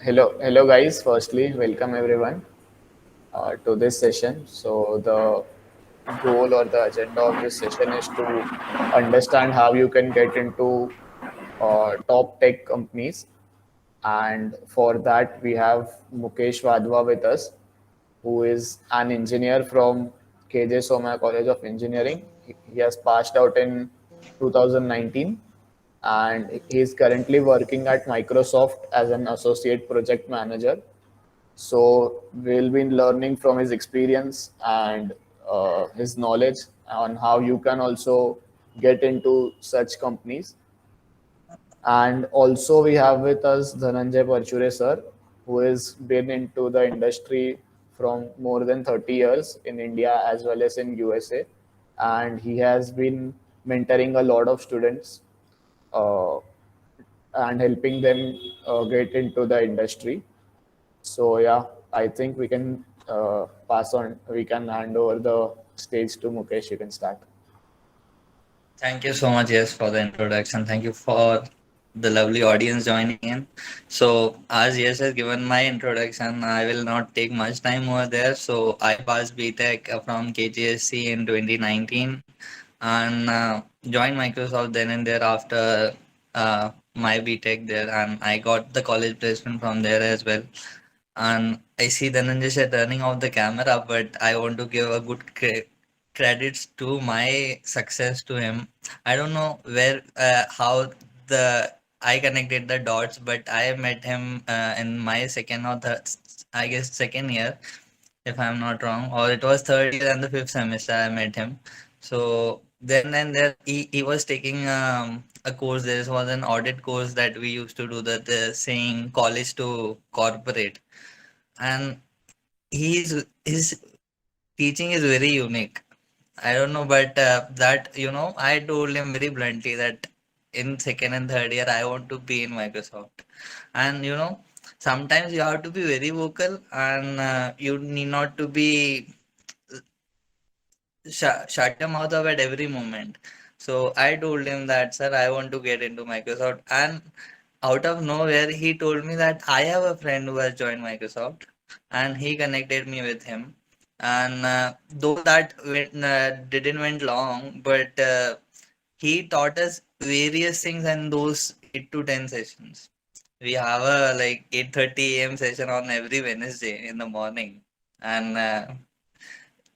Hello, guys. Firstly, welcome everyone to this session. So, the goal or the agenda of this session is to understand how you can get into top tech companies. And for that, we have Mukesh Wadhwa with us, who is an engineer from KJ Somaya College of Engineering. He has passed out in 2019 and he is currently working at Microsoft as an associate project manager. So we'll be learning from his experience and his knowledge on how you can also get into such companies. And also we have with us Dhananjay Parchure sir, who has been into the industry from more than 30 years in India as well as in USA. And he has been mentoring a lot of students uh, and helping them get into the industry. So yeah, I think we can pass on. We can hand over the stage to Mukesh. You can start. Thank you so much, yes, for the introduction. Thank you for the lovely audience joining in. So, as yes has given my introduction, I will not take much time over there. So, I passed BTech from KGSC in 2019 and joined Microsoft then and there after my BTech there, and I got the college placement from there as well. And I see Dhananjay sir turning off the camera, but I want to give a good credits to my success to him. I don't know how the I connected the dots, but I met him in my second or third, I guess second year, if I'm not wrong, or it was third year and the fifth semester I met him. So then and there, he was taking a course. There was an audit course that we used to do, that the saying college to corporate, and his teaching is very unique. I don't know, but that I told him very bluntly that in second and third year I want to be in Microsoft, and sometimes you have to be very vocal, and you need not to be shut your mouth up at every moment. So I told him that, sir, I want to get into Microsoft, and out of nowhere he told me that I have a friend who has joined Microsoft, and he connected me with him. And though that didn't went long, but he taught us various things in those 8 to 10 sessions. We have a like 8:30 a.m. session on every Wednesday in the morning, and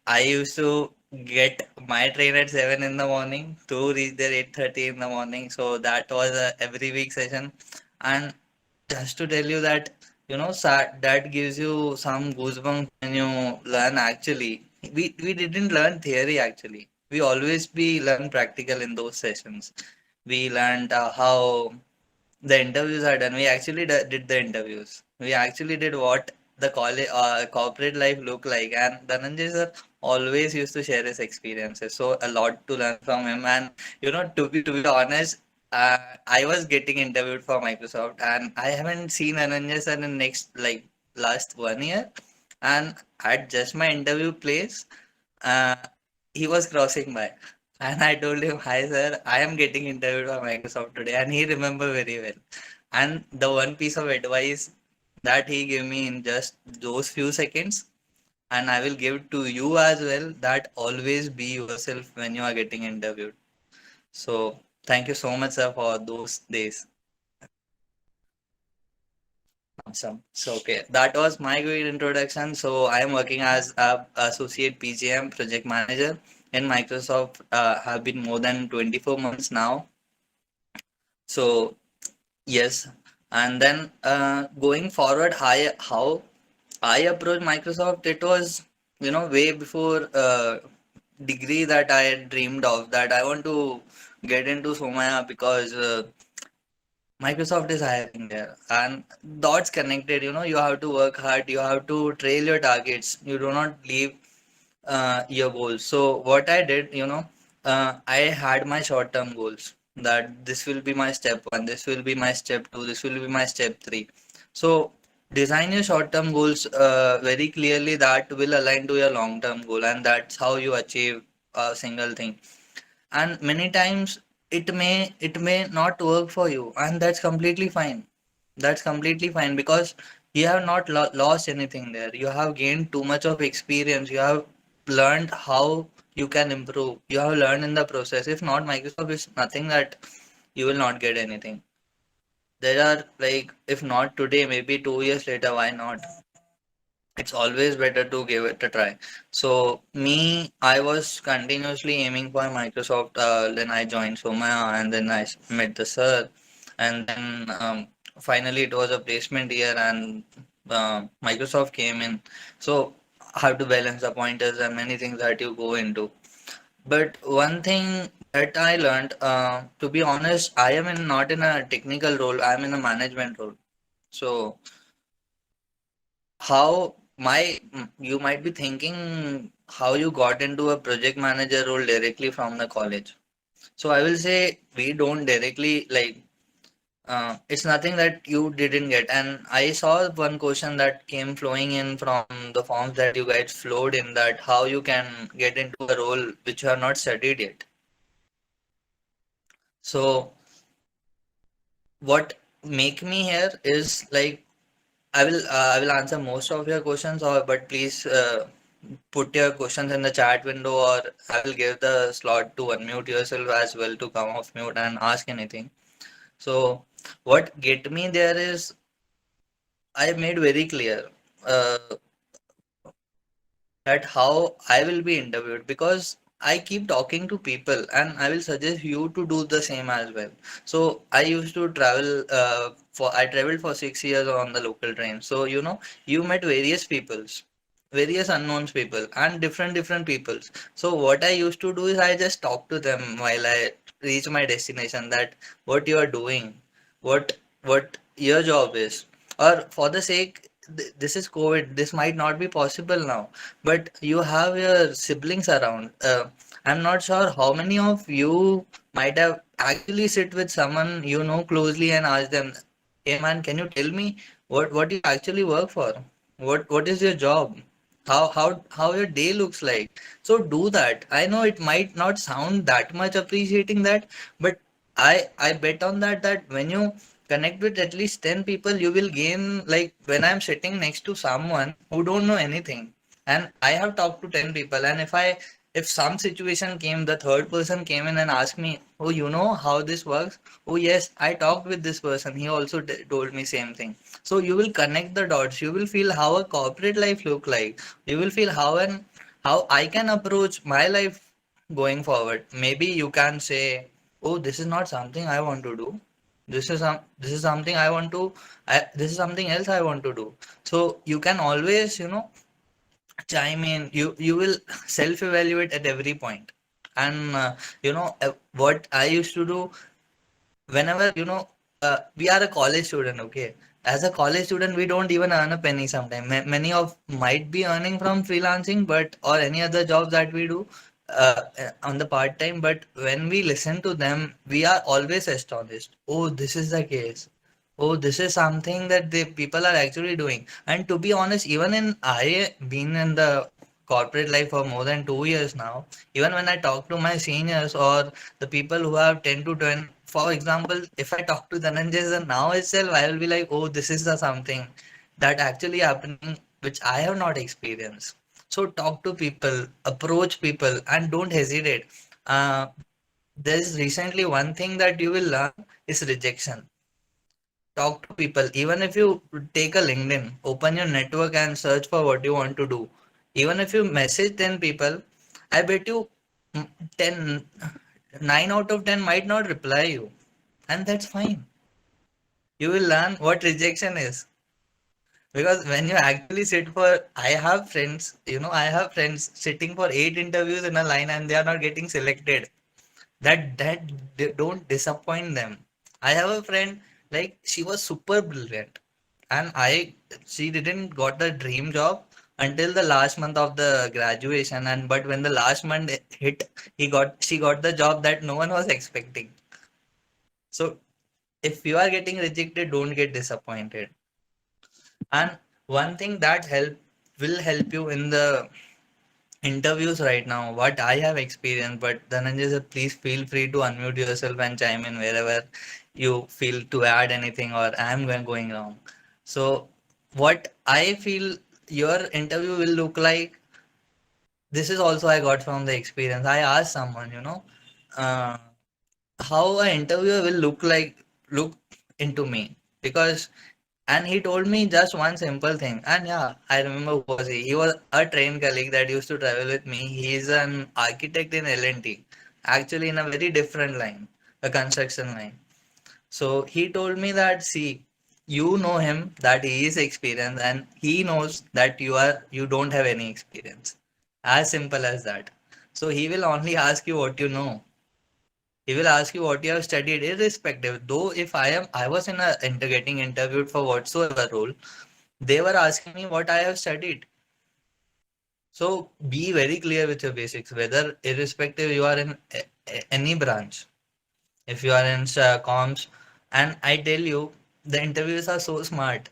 I used to get my train at 7 in the morning to reach there 8:30 in the morning. So that was a every week session. And just to tell you that, that gives you some goosebumps when you learn actually. We didn't learn theory actually. We always be learn practical in those sessions. We learned how the interviews are done. We actually did the interviews. We actually did what the college corporate life look like. And Dhananjay sir always used to share his experiences. So a lot to learn from him. And to be honest, I was getting interviewed for Microsoft, and I haven't seen Dhananjay sir in next like last 1 year. And at just my interview place, uh, he was crossing by. And I told him, "Hi, sir, I am getting interviewed by Microsoft today." And he remembered very well. And the one piece of advice that he gave me in just those few seconds, and I will give to you as well, that always be yourself when you are getting interviewed. So, thank you so much, sir, for those days. Awesome. So, okay, that was my great introduction. So, I am working as a associate PGM project manager in Microsoft. Have been more than 24 months now. So, yes, and then going forward, how I approached Microsoft, it was way before degree that I had dreamed of, that I want to get into Somaya because Microsoft is hiring there, and dots connected. You have to work hard, you have to trail your targets, you do not leave your goals. So what I did, I had my short term goals, that this will be my step one, this will be my step two, this will be my step three. So design your short term goals very clearly, that will align to your long term goal, and that's how you achieve a single thing. And many times it may not work for you, and that's completely fine. That's completely fine, because You have not lost anything there. You have gained too much of experience. You have learned how you can improve. You have learned in the process. If not, Microsoft is nothing that you will not get anything. There are like, if not today, maybe 2 years later, why not? It's always better to give it a try. So me, I was continuously aiming for Microsoft. Then I joined Somaya, and then met the sir, and then finally it was a placement year, and Microsoft came in. So how to balance the pointers and many things that you go into. But one thing that I learned, to be honest, I am not in a technical role. I am in a management role. So how you might be thinking how you got into a project manager role directly from the college. So I will say we don't directly like, it's nothing that you didn't get. And I saw one question that came flowing in from the forms that you guys flowed in, that how you can get into a role which you have not studied yet. So what make me here is like, I will answer most of your questions, or but please put your questions in the chat window, or I will give the slot to unmute yourself as well to come off mute and ask anything. So what get me there is I made very clear uh, that how I will be interviewed, because I keep talking to people and I will suggest you to do the same as well. So I used to travel I traveled for 6 years on the local train. So you met various peoples, various unknowns people and different peoples. So what I used to do is I just talk to them while I reach my destination, that what you are doing, what your job is, or for the sake this is COVID, this might not be possible now, but you have your siblings around. I'm not sure how many of you might have actually sit with someone you know closely and ask them, "Hey man, can you tell me what you actually work for? What is your job? How your day looks like?" So do that. I know it might not sound that much appreciating that, but I bet on that when you connect with at least 10 people, you will gain. Like when I'm sitting next to someone who don't know anything, and I have talked to 10 people, and if some situation came, the third person came in and asked me, "Oh, you know how this works?" "Oh yes, I talked with this person, he also told me same thing." So you will connect the dots. You will feel how a corporate life look like. You will feel how I can approach my life going forward. Maybe you can say, "Oh, this is not something I want to do. This is something I want to, this is something else I want to do." So you can always, chime in. You will self evaluate at every point. And what I used to do whenever, we are a college student, okay? As a college student, we don't even earn a penny sometimes. Many of might be earning from freelancing, but or any other jobs that we do on the part time. But when we listen to them, we are always astonished. Oh, this is the case. Oh, this is something that the people are actually doing. And to be honest, even in I been in the corporate life for more than 2 years now, even when I talk to my seniors or the people who have 10 to 20, for example, if I talk to Dhananjay sir now itself, I will be like, oh, this is the something that actually happening which I have not experienced. So talk to people, approach people, and don't hesitate. Uh, there's recently one thing that you will learn is rejection. Talk to people. Even if you take a LinkedIn, open your network and search for what you want to do. Even if you message 10 people, I bet you, 10, 9 out of 10 might not reply you. And that's fine. You will learn what rejection is. Because when you actually sit for, I have friends sitting for 8 interviews in a line and they are not getting selected. Don't disappoint them. I have a friend, like she was super brilliant, and she didn't got the dream job until the last month of the graduation. And but when the last month hit, she got the job that no one was expecting. So if you are getting rejected, don't get disappointed. And one thing that will help you in the interviews right now, what I have experienced, but Dhananjay sir, please feel free to unmute yourself and chime in wherever you feel to add anything or I am going wrong. So what I feel your interview will look like, this is also I got from the experience. I asked someone, uh, how an interviewer will look into me, because and he told me just one simple thing. And yeah, I remember who was he. He was a train colleague that used to travel with me. He is an architect in L&T, actually in a very different line, a construction line. So he told me that, see, you know him that he is experienced, and he knows that you don't have any experience. As simple as that. So he will only ask you what you know. He will ask you what you have studied, irrespective. Though if I was in a getting interviewed for whatsoever role, they were asking me what I have studied. So be very clear with your basics, whether irrespective you are in any branch. If you are in comms, and I tell you, the interviews are so smart.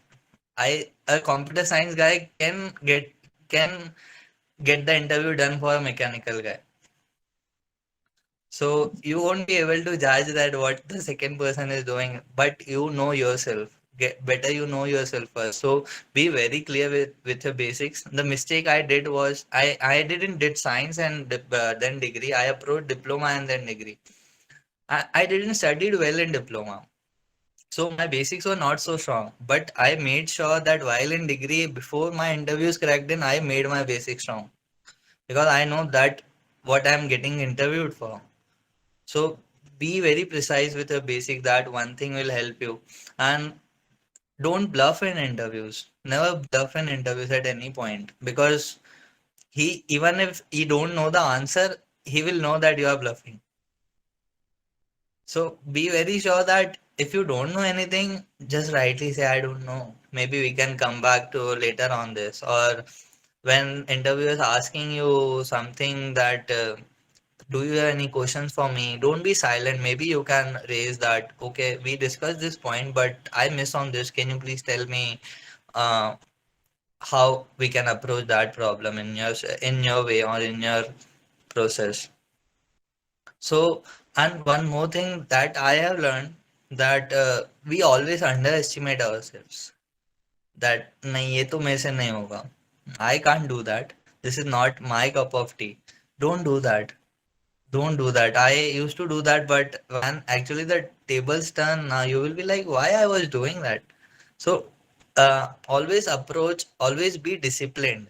A computer science guy can get the interview done for a mechanical guy. So you won't be able to judge that what the second person is doing, but you know yourself. Get better, you know yourself first. So be very clear with your basics. The mistake I did was I didn't did science and then degree. I approached diploma and then degree. I didn't studied well in diploma. So my basics were not so strong. But I made sure that while in degree, before my interviews cracked in, I made my basics strong. Because I know that what I'm getting interviewed for. So be very precise with your basic. That one thing will help you. And don't bluff in interviews. Never bluff in interviews at any point, because he, even if he don't know the answer, he will know that you are bluffing. So be very sure that if you don't know anything, just rightly say I don't know. Maybe we can come back to later on this. Or when interviewer is asking you something that do you have any questions for me? Don't be silent. Maybe you can raise that. Okay, we discussed this point, but I miss on this. Can you please tell me uh, how we can approach that problem in your way or in your process? So, and one more thing that I have learned, that we always underestimate ourselves. That नहीं ये तो मेरे से नहीं होगा. I can't do that. This is not my cup of tea. Don't do that. Don't do that. I used to do that, but when actually the tables turn, you will be like, why I was doing that? So, always be disciplined.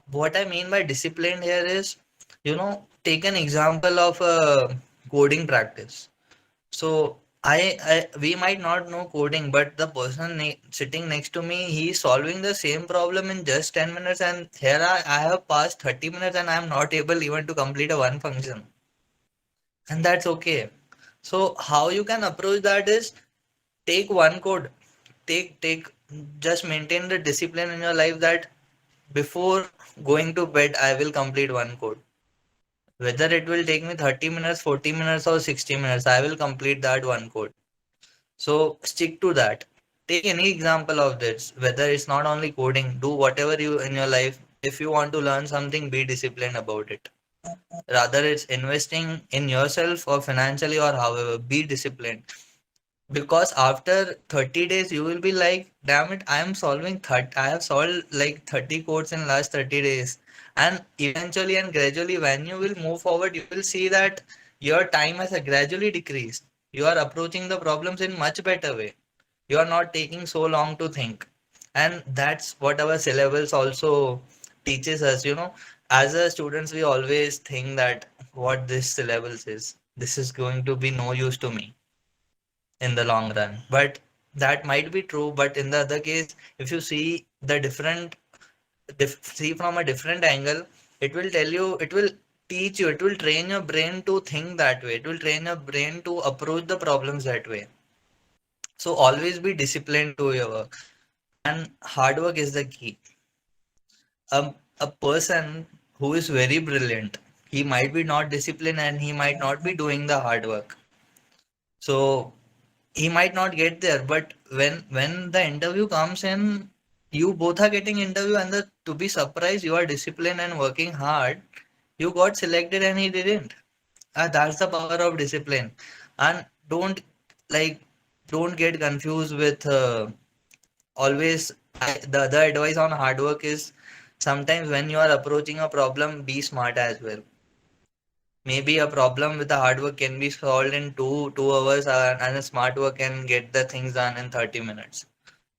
What I mean by disciplined here is, take an example of a coding practice. So, we might not know coding, but the person sitting next to me, he's solving the same problem in just 10 minutes, and here I have passed 30 minutes and I am not able even to complete a one function. And that's okay. So how you can approach that is, take one code, take just maintain the discipline in your life that before going to bed I will complete one code. Whether it will take me 30 minutes, 40 minutes or 60 minutes, I will complete that one code. So stick to that. Take any example of this, whether it's not only coding, do whatever you in your life. If you want to learn something, be disciplined about it. Rather it's investing in yourself or financially or however, be disciplined. Because after 30 days you will be like, damn it, I have solved like 30 codes in last 30 days. And eventually and gradually, when you will move forward, you will see that your time has gradually decreased. You are approaching the problems in much better way. You are not taking so long to think. And that's what our syllabus also teaches us. As a students, we always think that what this syllabus is, this is going to be no use to me in the long run. But that might be true. But in the other case, if you see the see from a different angle, it will teach you, it will train your brain to think that way. It will train your brain to approach the problems that way. So always be disciplined to your work. And hard work is the key. A person who is very brilliant, he might be not disciplined and he might not be doing the hard work. So he might not get there, but when the interview comes in, you both are getting interview, and to be surprised, you are disciplined and working hard. You got selected and he didn't. That's the power of discipline. And like don't get confused with always the other advice on hard work is sometimes when you are approaching a problem, be smart as well. Maybe a problem with the hard work can be solved in two hours, and a smart work can get the things done in 30 minutes.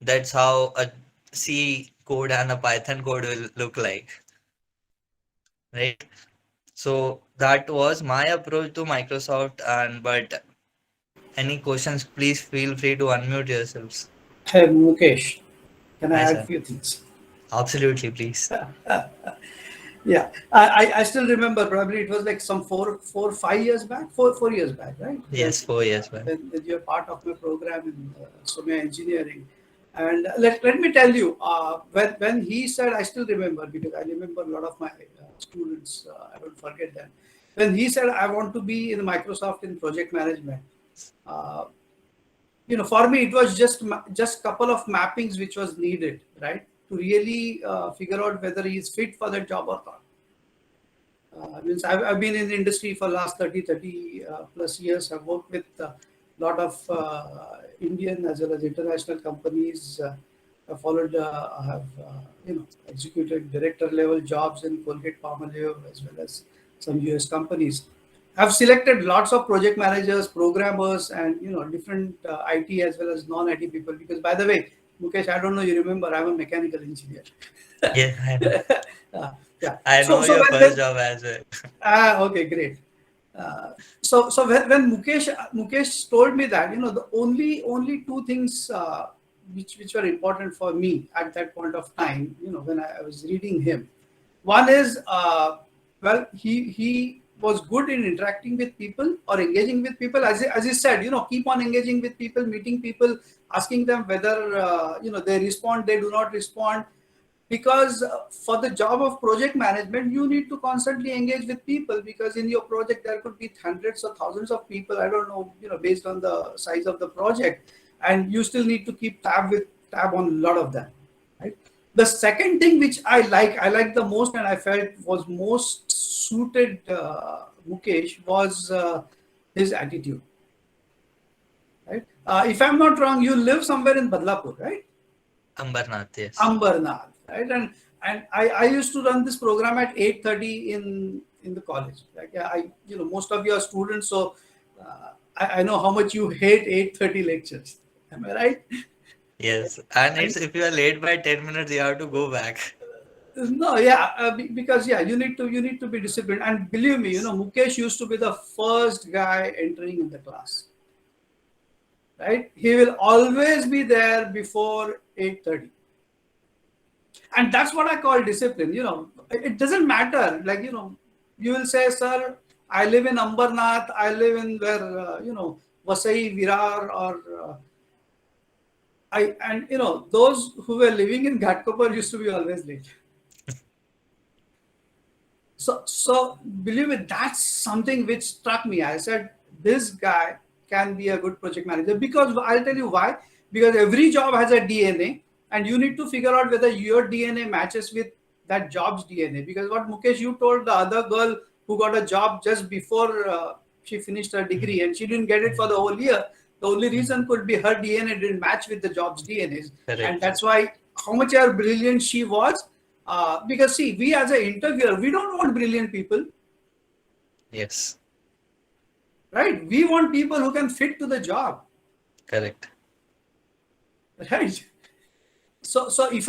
That's how a C code and a Python code will look like, right? So that was my approach to Microsoft. And but any questions, please feel free to unmute yourselves. Hey, Mukesh, can I Hi, add sir. few things? Absolutely, please. Yeah, I still remember. Probably it was like some 5 years back, 4 years back, right? Yes, 4 years back. When you're part of my program in Somya Engineering, and let me tell you, when he said, I still remember because I remember a lot of my students. I don't forget them. When he said, I want to be in Microsoft in project management. Uh, for me it was just couple of mappings which was needed, right, to really figure out whether he is fit for that job or not. Means I've been in the industry for last 30 plus years. I've worked with a lot of Indian as well as international companies. I followed, I have executed director level jobs in Colgate Palmolive as well as some US companies. I've selected lots of project managers, programmers, and different IT as well as non-IT people. Because by the way, Mukesh, I don't know you remember, I'm a mechanical engineer. Yeah, I know. Yeah. I So know so your when, first job as well. okay, great. So when Mukesh told me that the only two things which were important for me at that point of time, when I was reading him, one is well, he was good in interacting with people or engaging with people, as he said, keep on engaging with people, meeting people, asking them whether they respond, they do not respond, because for the job of project management you need to constantly engage with people, because in your project there could be hundreds or thousands of people, I don't know, based on the size of the project, and you still need to keep tab on a lot of them, right? The second thing which I like the most and I felt was most suited Mukesh was his attitude, right? If I'm not wrong, you live somewhere in Badlapur, right? Ambernath, yes. Ambernath, right? And I used to run this program at 8:30 in the college. Like most of you are students, so I know how much you hate 8:30 lectures. Am I right? Yes. And And it's if you are late by 10 minutes, you have to go back. no, yeah, because yeah, you need to be disciplined. And believe me, Mukesh used to be the first guy entering in the class, right? He will always be there before 8:30. And that's what I call discipline. It doesn't matter. Like, you will say, sir, I live in Ambernath, I live in where, Vasai, Virar, or those who were living in Ghatkopar used to be always late. So believe me, that's something which struck me. I said, this guy can be a good project manager, because I'll tell you why. Because every job has a DNA, and you need to figure out whether your DNA matches with that job's DNA. Because what Mukesh, you told the other girl who got a job just before she finished her degree and she didn't get it for the whole year, the only reason could be her DNA didn't match with the job's DNA. And Correct. that's why how much ever brilliant she was, because see, we as an interviewer, we don't want brilliant people, Yes. right? We want people who can fit to the job, Correct. right? So if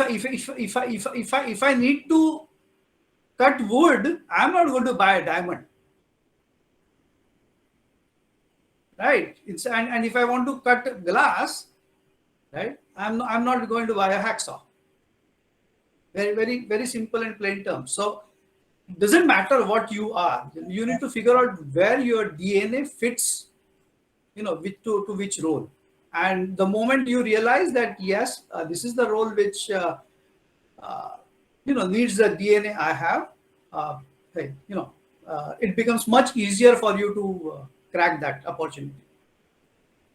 I need to cut wood, I'm not going to buy a diamond, right? And if I want to cut glass, right, I'm not going to buy a hacksaw. Very, very, very simple and plain terms. So it doesn't matter what you are. You need to figure out where your DNA fits, to which role. And the moment you realize that, yes, this is the role which, needs the DNA I have, hey, it becomes much easier for you to crack that opportunity.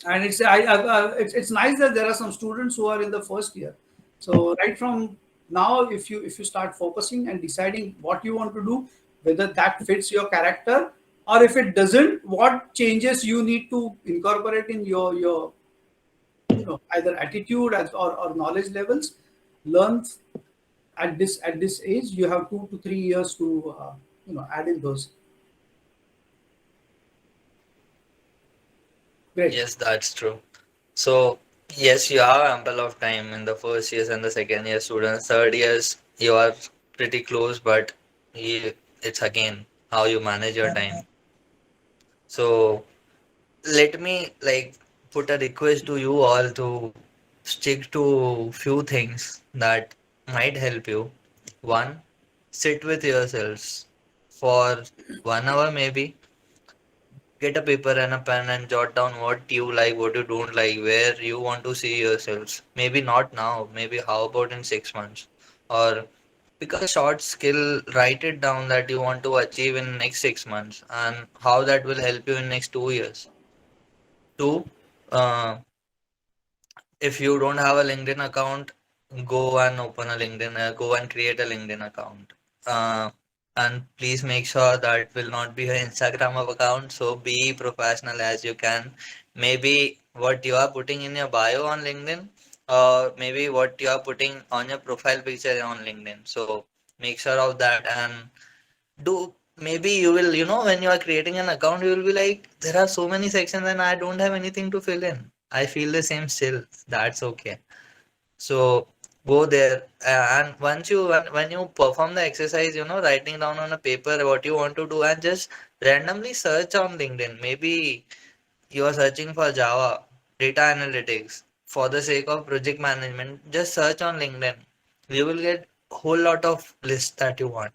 And it's nice that there are some students who are in the first year. So right from now, if you start focusing and deciding what you want to do, whether that fits your character, or if it doesn't, what changes you need to incorporate in your either attitude or knowledge levels, learn at this age, you have 2 to 3 years to add in those. Great. Yes, that's true. So, yes, you have ample of time in the first years and the second year students. Third years, you are pretty close, but it's again how you manage your time. So, let me like put a request to you all to stick to few things that might help you. One, sit with yourselves for 1 hour maybe. Get a paper and a pen and jot down what you like, what you don't like, where you want to see yourselves. Maybe not now, maybe how about in 6 months? Or pick a short skill, write it down that you want to achieve in next 6 months and how that will help you in next 2 years. Two, uh, if you don't have a LinkedIn account, go and open a LinkedIn, go and create a LinkedIn account. Uh, and please make sure that will not be an Instagram account. So be professional as you can. Maybe what you are putting in your bio on LinkedIn, or maybe what you are putting on your profile picture on LinkedIn. So make sure of that and do maybe you will, when you are creating an account, you will be like, there are so many sections and I don't have anything to fill in. I feel the same still. That's okay. So go there and once when you perform the exercise, writing down on a paper what you want to do and just randomly search on LinkedIn. Maybe you are searching for Java, data analytics, for the sake of project management, just search on LinkedIn. You will get whole lot of lists that you want.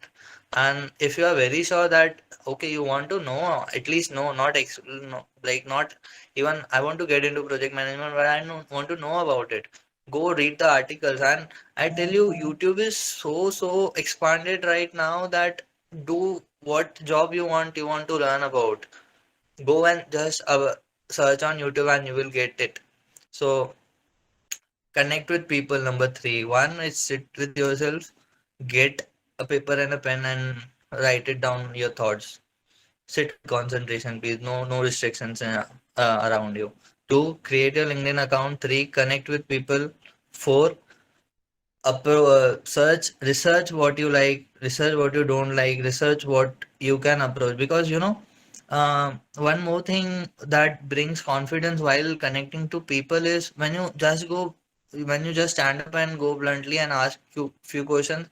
And if you are very sure that okay, you want to know, at least know, not no, like not even I want to get into project management, but I don't want to know about it. Go read the articles, and I tell you, YouTube is so expanded right now that do what job you want to learn about, go and just search on YouTube and you will get it. So connect with people. Number three, one is sit with yourself, get a paper and a pen and write it down your thoughts. Sit with concentration, please. No restrictions around you. Two, create your LinkedIn account. Three, connect with people. Four, search, research what you like, research what you don't like, research what you can approach. Because one more thing that brings confidence while connecting to people is when you just stand up and go bluntly and ask you few questions,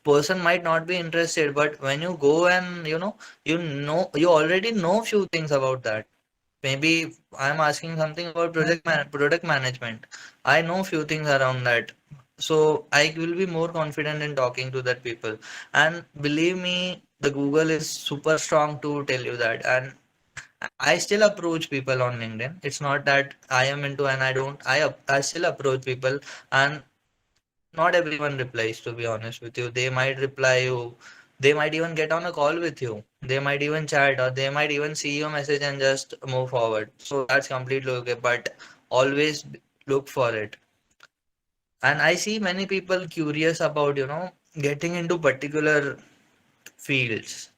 person might not be interested, but when you go and you already know few things about that. Maybe I'm asking something about product management. I know few things around that. So I will be more confident in talking to that people. And believe me, the Google is super strong to tell you that. And I still approach people on LinkedIn. It's not that I am into and I don't. I still approach people, and not everyone replies, to be honest with you. They might reply you. They might even get on a call with you. They might even chat, or they might even see your message and just move forward. So that's completely okay. But always look for it. And I see many people curious about, getting into particular fields,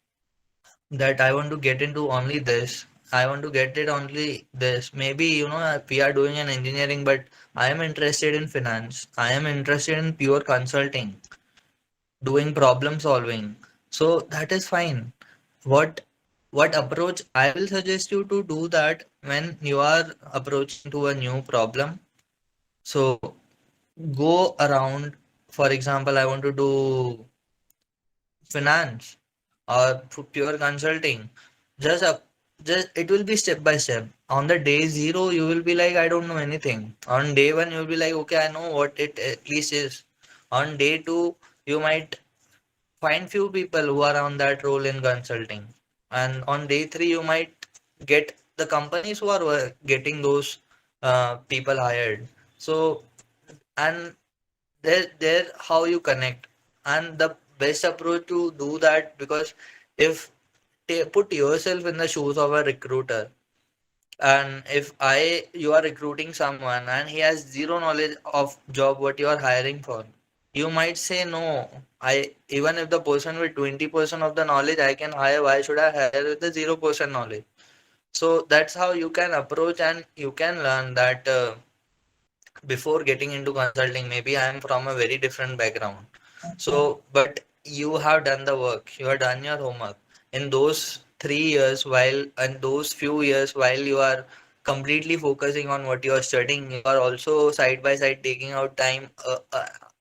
that I want to get into only this. I want to get it only this. Maybe, we are doing an engineering, but I am interested in finance. I am interested in pure consulting, doing problem solving. So that is fine. What what approach I will suggest you to do that when you are approaching to a new problem. So go around, for example, I want to do finance or pure consulting. Just up, just it will be step by step. On the day zero, you will be like, I don't know anything. On day one, you will be like, okay, I know what it at least is. On day two, you might find few people who are on that role in consulting, and on day three, you might get the companies who are getting those people hired. So, and there how you connect, and the best approach to do that, because if put yourself in the shoes of a recruiter, and if you are recruiting someone and he has zero knowledge of job what you are hiring for, you might say no. I Even if the person with 20% of the knowledge I can hire, why should I hire with the 0% knowledge? So that's how you can approach, and you can learn that before getting into consulting, maybe I am from a very different background. So, but you have done the work, you have done your homework. In those 3 years, while and those few years, while you are completely focusing on what you are studying, you are also side by side taking out time,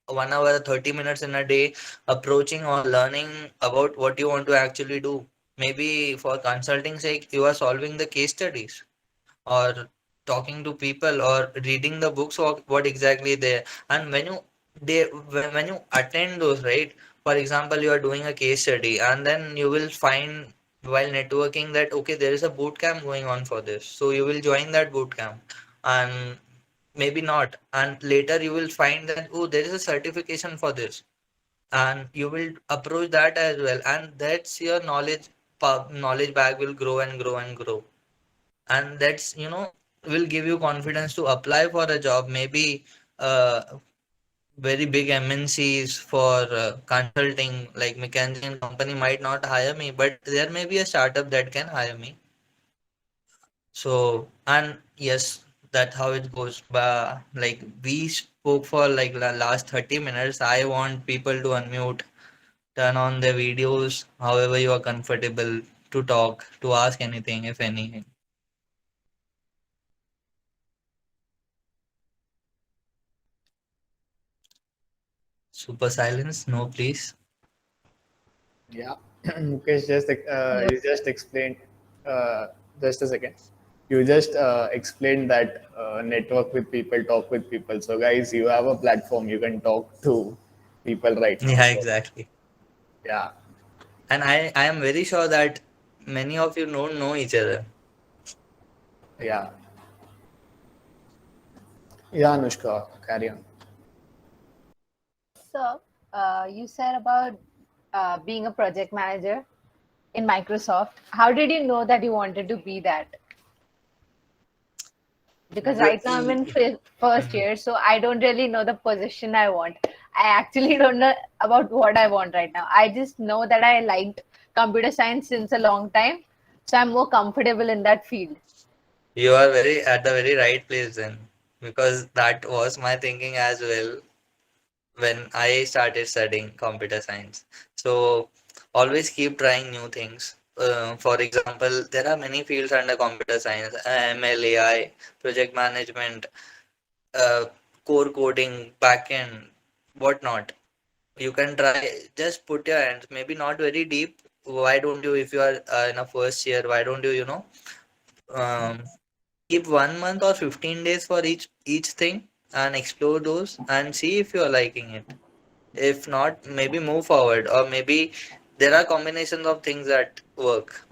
1 hour, 30 minutes in a day, approaching or learning about what you want to actually do. Maybe for consulting sake, you are solving the case studies or talking to people or reading the books or what exactly they. And when you attend those, right, for example, you are doing a case study and then you will find while networking that okay, there is a boot camp going on for this, so you will join that boot camp. And maybe not, and later you will find that oh, there is a certification for this, and you will approach that as well, and that's your knowledge bag will grow and grow and grow. And that's, will give you confidence to apply for a job. Maybe very big MNCs for consulting like McKinsey and company might not hire me, but there may be a startup that can hire me. So, and yes, that's how it goes. But like we spoke for like the last 30 minutes. I want people to unmute, turn on their videos, however you are comfortable to talk, to ask anything, if anything. Super silence, no, please. Yeah, Mukesh, Hello. you just explained. Just a second. You just explained that network with people, talk with people. So, guys, you have a platform. You can talk to people right now. Yeah, So, exactly. yeah, And I am very sure that many of you don't know each other. yeah, yeah. Anushka, carry on. So, you said about being a project manager in Microsoft. How did you know that you wanted to be that? Because right now I'm in first Mhm. year, so I don't really know the position I want. I actually don't know about what I want right now. I just know that I liked computer science since a long time, so I'm more comfortable in that field. You are very at the very right place then, because that was my thinking as well when I started studying computer science. So always keep trying new things. For example, there are many fields under computer science: ML, AI, project management, uh, core coding, backend, whatnot. You can try, just put your hands, maybe not very deep. Why don't you, if you are in a first year, why don't you, um, keep 1 month or 15 days for each thing and explore those and see if you are liking it. If not, maybe move forward, or maybe there are combinations of things that work.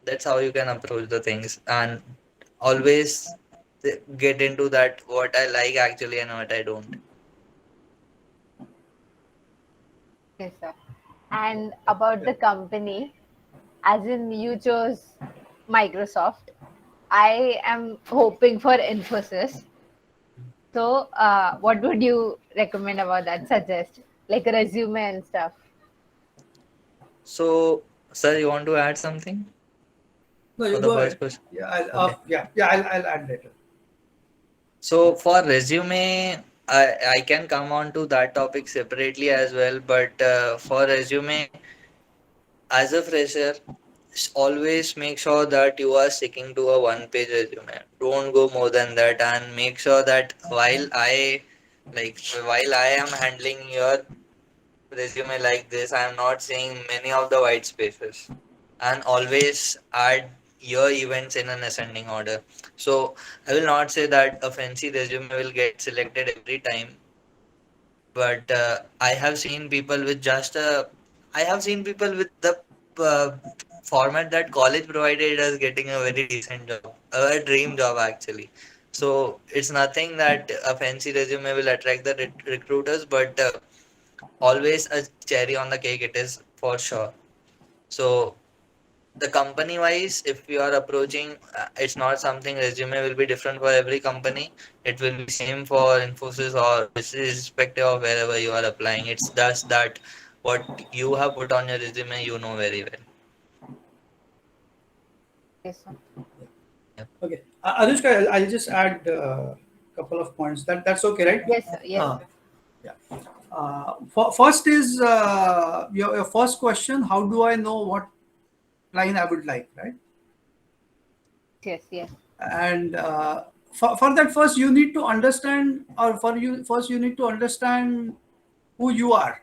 That's how you can approach the things, and always get into that what I like actually and what I don't. Yes, sir. And about the company, as in you chose Microsoft, I am hoping for Infosys. So, what would you recommend about that? Suggest like a resume and stuff. So, sir, you want to add something No, for you the go first ahead. question? Yeah, Okay. I'll add later. So for resume, I can come on to that topic separately as well. But for resume, as a fresher, always make sure that you are sticking to a one-page resume. Don't go more than that, and make sure that while I am handling your resume like this, I am not seeing many of the white spaces. And always add your events in an ascending order. So I will not say that a fancy resume will get selected every time, but I have seen people with the uh, format that college provided us getting a very decent job, a dream job actually. So it's nothing that a fancy resume will attract the recruiters, but always a cherry on the cake it is for sure. So the company wise, if you are approaching, it's not something, resume will be different for every company. It will be same for Infosys or irrespective of wherever you are applying. It's just that what you have put on your resume, you know very well. Yes, sir. Yeah. Okay, Anushka, I'll just add. couple of points. That's okay, right? Yes, sir. Yes, Uh, sir. First is your first question. How do I know what line I would like, right? Yes, yes. And for that, first you need to understand, or for you first you need to understand who you are,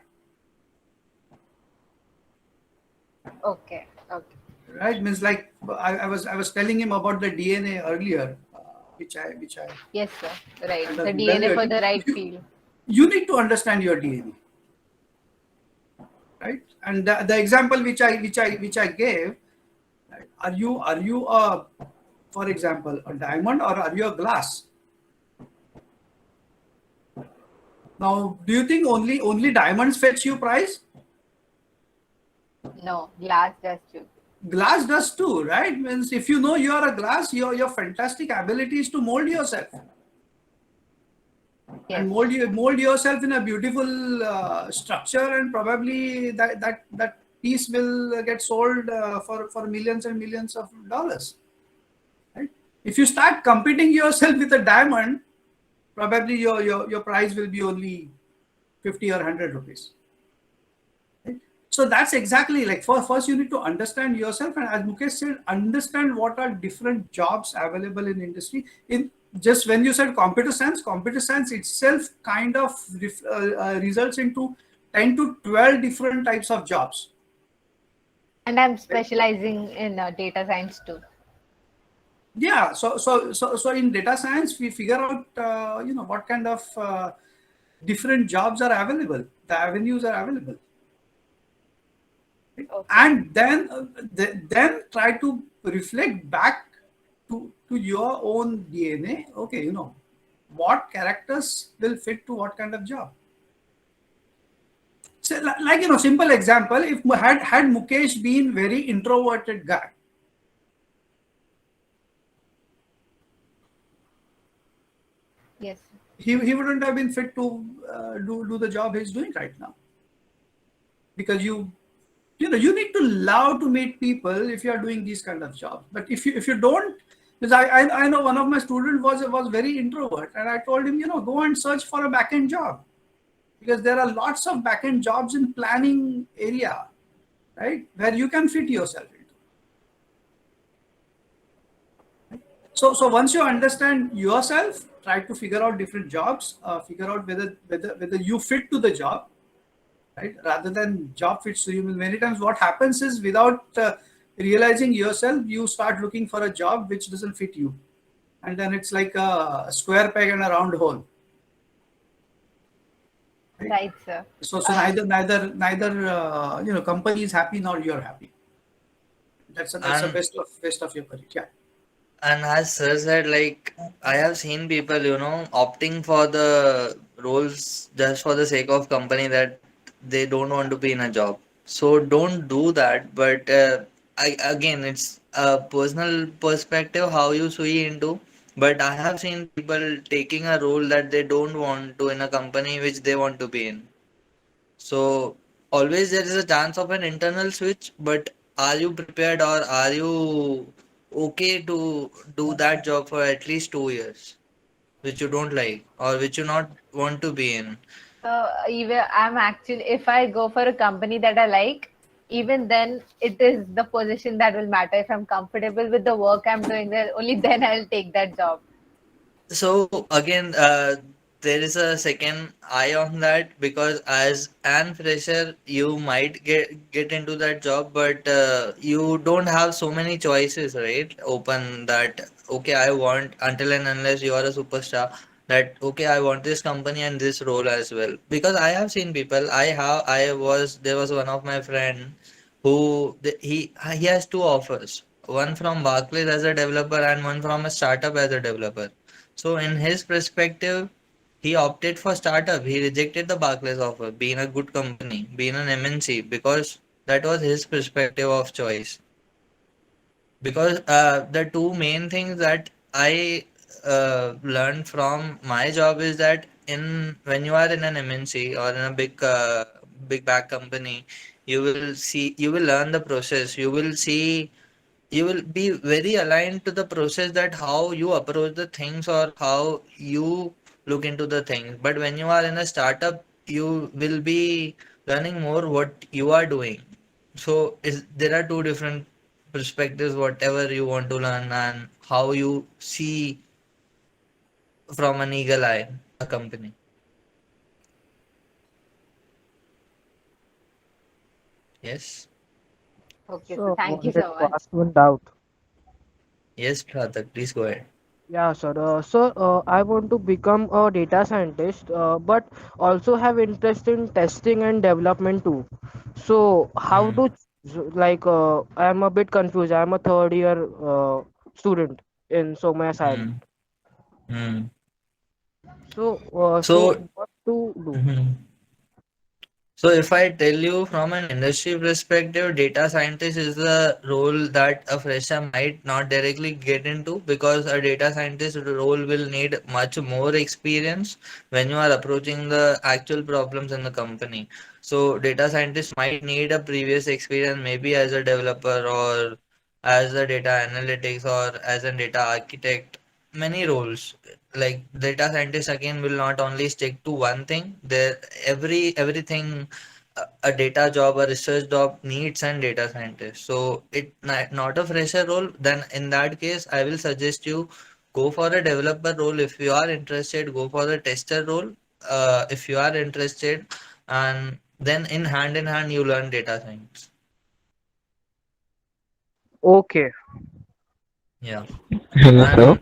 Okay, okay. right? Means like I was telling him about the DNA earlier, which I Yes, sir. Right. kind The of DNA for evaluated. the right field. You need to understand your DNA, right? And the example which I gave, right? Are you a, for example, a diamond, or are you a glass? Now, do you think only diamonds fetch you price? No, glass does too. Glass does too, right? Means if you know you are a glass, your fantastic ability is to mold yourself, Yes. and mold yourself in a beautiful structure, and probably that piece will get sold for millions and millions of dollars, right? If you start competing yourself with a diamond, probably your price will be only 50 or 100 rupees. So that's exactly like, first you need to understand yourself, and as Mukesh said, understand what are different jobs available in industry. In just when you said computer science itself kind of results into 10 to 12 different types of jobs. And I'm specializing in data science too. Yeah, so in data science we figure out what kind of different jobs are available, the avenues are available. Okay. And then try to reflect back to your own DNA. Okay, what characters will fit to what kind of job. So, like, simple example, if had Mukesh been very introverted guy, Yes. he wouldn't have been fit to do the job he's doing right now, because you need to love to meet people if you are doing these kind of jobs. But if you don't, because I know one of my students was very introvert, and I told him, go and search for a back-end job, because there are lots of back-end jobs in planning area, right, where you can fit yourself into. So once you understand yourself, try to figure out different jobs, figure out whether you fit to the job, right, rather than job fits to you. Many times what happens is, without realizing yourself, you start looking for a job which doesn't fit you, and then it's like a square peg and a round hole. Right, sir. So neither company is happy nor you're happy. That's a And best of your career. Yeah. And as sir said, like I have seen people, opting for the roles just for the sake of company that they don't want to be in a job. So don't do that. But it's a personal perspective how you see into. But I have seen people taking a role that they don't want to in a company which they want to be in. So always there is a chance of an internal switch, but are you prepared, or are you okay to do that job for at least 2 years, which you don't like or which you not want to be in? Even I'm actually, if I go for a company that I like, even then it is the position that will matter. If I'm comfortable with the work I'm doing there, only then I'll take that job. So again, there is a second eye on that, because as an fresher, you might get into that job, but you don't have so many choices, right? Open that, okay, I want, until and unless you are a superstar, that okay, I want this company and this role as well. Because I have seen people, there was one of my friend who he has two offers, one from Barclays as a developer and one from a startup as a developer. So in his perspective, he opted for startup. He rejected the Barclays offer, being a good company, being an MNC, because that was his perspective of choice. Because the two main things that I learned from my job is that in when you are in an MNC or in a big back company, you will learn the process. You will see you will be very aligned to the process, that how you approach the things or how you look into the things. But when you are in a startup, you will be learning more what you are doing. So there are two different perspectives, whatever you want to learn and how you see from an eagle eye a company. Yes. Okay, so So thank you wanted so to much. ask one doubt. Yes, Pratak, please go ahead. Yeah, sir. I want to become a data scientist, but also have interest in testing and development too. So how Hmm. to I'm a bit confused. I'm a third year student in Somaya Science. Hmm. Hmm. So So, what to do? mhm. So if I tell you from an industry perspective, data scientist is the role that a fresher might not directly get into, because a data scientist role will need much more experience when you are approaching the actual problems in the company. So data scientist might need a previous experience, maybe as a developer or as a data analytics or as a data architect, many roles. Like data scientist again will not only stick to one thing. There everything, a data job, a research job needs an data scientist. So it not a fresher role. Then in that case, I will suggest you go for a developer role. If you are interested, go for the tester role. If you are interested, and then in hand you learn data science. Okay. Yeah. Hello, sir.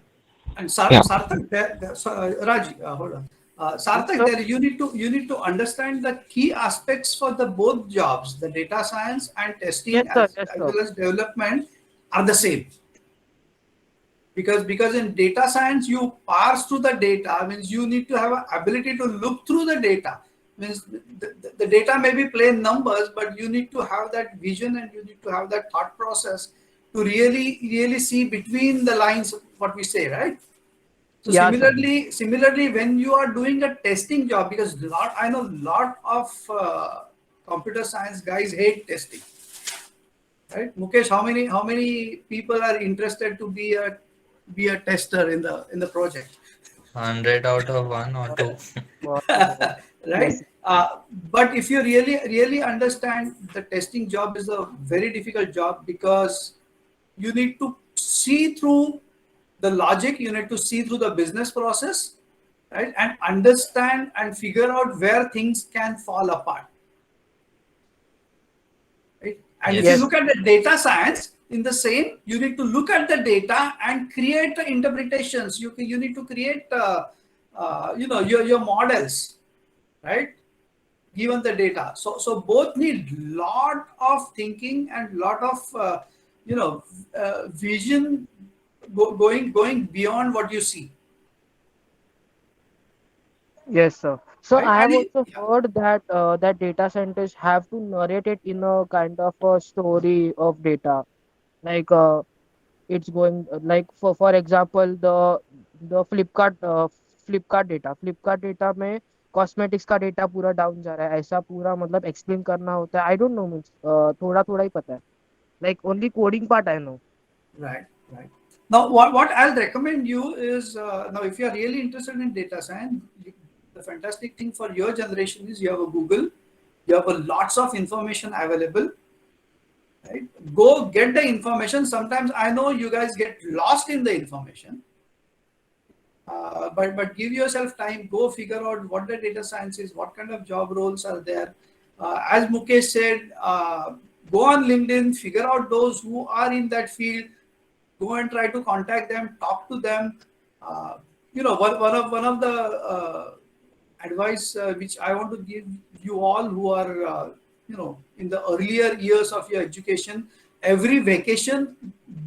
And And Yeah. Sarthak, Raji, hold on. Yes, Sarthak, sir. there you need to understand the key aspects for the both jobs, the data science and Yes, testing, sir. as Yes, as sir. well as development, are the same. Because in data science you parse through the data, means you need to have an ability to look through the data. Means the data may be plain numbers, but you need to have that vision and you need to have that thought process to really see between the lines what we say, right? So Yeah, sir. similarly, when you are doing a testing job, because I know lot of computer science guys hate testing, right? Mukesh, how many people are interested to be a tester in the project? 100 out of one or two. Right? Yes. But if you really understand, the testing job is a very difficult job, because you need to see through the logic, you need to see through the business process, right? And understand and figure out where things can fall apart, right? And if you Yes. Yes. look at the data science, in the same, you need to look at the data and create the interpretations. You need to create your models, right? Given the data, so both need lot of thinking and lot of vision, going beyond what you see, Yes, sir. So right? I have also Yeah, heard that that data scientists have to narrate it in a kind of a story of data. Like it's going like for example the Flipkart data में cosmetics का data पूरा down जा रहा है ऐसा पूरा मतलब explain करना होता है आई डोंट नो मीन्स थोड़ा थोड़ा ही पता है like only coding part I know right. Now what I'll recommend you is, now if you are really interested in data science, the fantastic thing for your generation is you have a Google, you have a lots of information available, right? Go get the information. Sometimes I know you guys get lost in the information, but give yourself time. Go figure out what the data science is, what kind of job roles are there. As Mukesh said, go on LinkedIn, figure out those who are in that field. Go and try to contact them, talk to them. One of the advice which I want to give you all who are in the earlier years of your education, every vacation,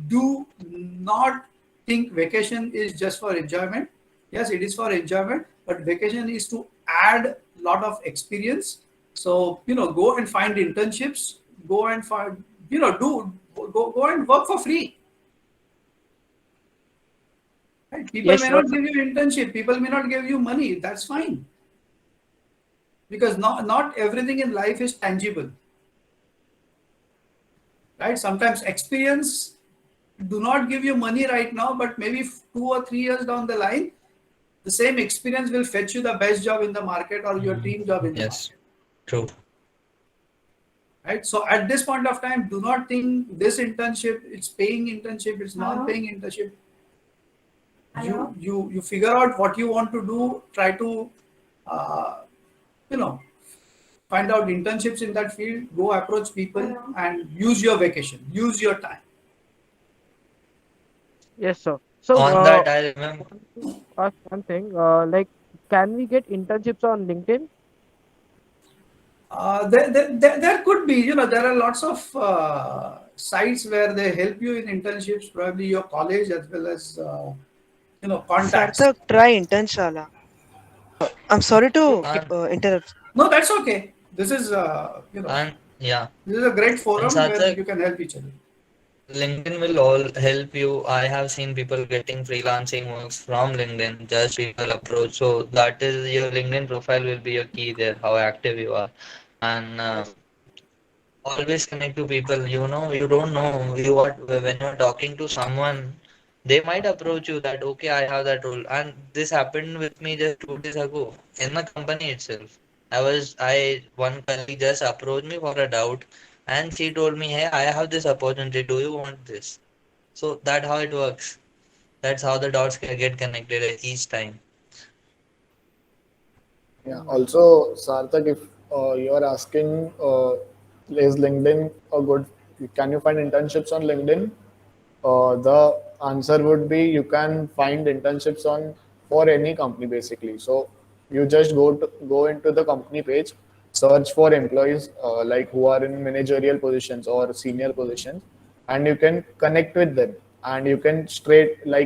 do not think vacation is just for enjoyment. Yes, it is for enjoyment, but vacation is to add lot of experience. So go and find internships, go and find, do go and work for free. Right? People yes may sure not give you internship, people may not give you money. That's fine, because not everything in life is tangible, right? Sometimes experience do not give you money right now, but maybe 2 or 3 years down the line, the same experience will fetch you the best job in the market or your dream job in the Yes, market. true. Right. So at this point of time, do not think this internship, it's paying internship, it's non-paying internship. You figure out what you want to do, try to you know find out internships in that field, go approach people and use your vacation, use your time. Yes, sir. So, On that, I remember. to ask one thing, like, can we get internships on LinkedIn? There could be, there are lots of sites where they help you in internships, probably your college as well as, contacts. Sarthak, try Internshala. I'm sorry to And interrupt. No, that's okay. This is, and yeah, this is a great and forum where Sathak, you can help each other. LinkedIn will all help you. I have seen people getting freelancing works from LinkedIn, just people approach. So that is your LinkedIn profile will be your key there, how active you are. And always connect to people. You know, you don't know you what when you're talking to someone, they might approach you that okay, I have that role. And this happened with me just 2 days ago in the company itself. I one colleague just approached me for a doubt, and she told me, hey, I have this opportunity. Do you want this? So that how it works. That's how the dots can get connected at each time. Yeah. Also, Sarthak, if you're asking, is LinkedIn a good? Can you find internships on LinkedIn? The answer would be you can find internships on for any company basically. So you just go into the company page, search for employees like who are in managerial positions or senior positions, and you can connect with them, and you can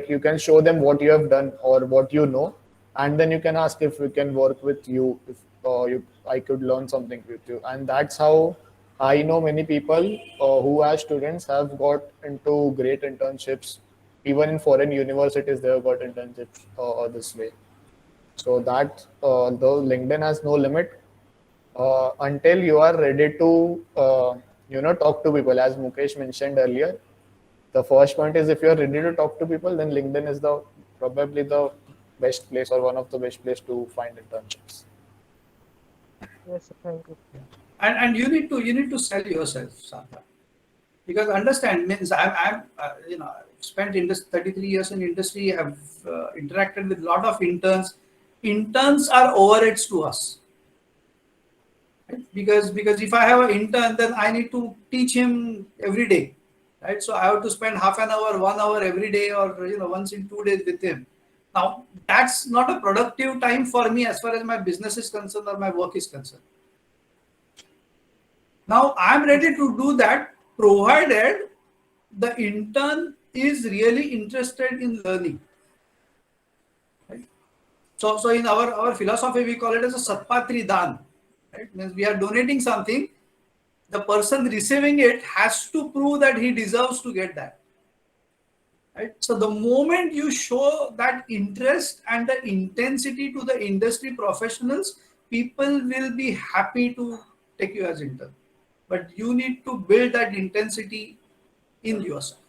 you can show them what you have done or what you know, and then you can ask if we can work with you, if I could learn something with you. And that's how I know many people who as students have got into great internships. Even in foreign universities, they have got internships this way. So that though LinkedIn has no limit until you are ready to talk to people. As Mukesh mentioned earlier, the first point is if you are ready to talk to people, then LinkedIn is the probably the best place or one of the best place to find internships. Yes, sir. Thank you. And you need to sell yourself, Sarthak. Because understand means I'm spent 33 years in industry. I've interacted with a lot of interns. Interns are overheads to us, right? Because if I have an intern, then I need to teach him every day, right? So I have to spend half an hour, 1 hour every day, or once in 2 days with him. Now that's not a productive time for me as far as my business is concerned or my work is concerned. Now I'm ready to do that provided the intern is really interested in learning. Right? So in our philosophy, we call it as a Satpatri Dan. Right? Means we are donating something. The person receiving it has to prove that he deserves to get that. Right? So the moment you show that interest and the intensity to the industry professionals, people will be happy to take you as intern. But you need to build that intensity in yourself.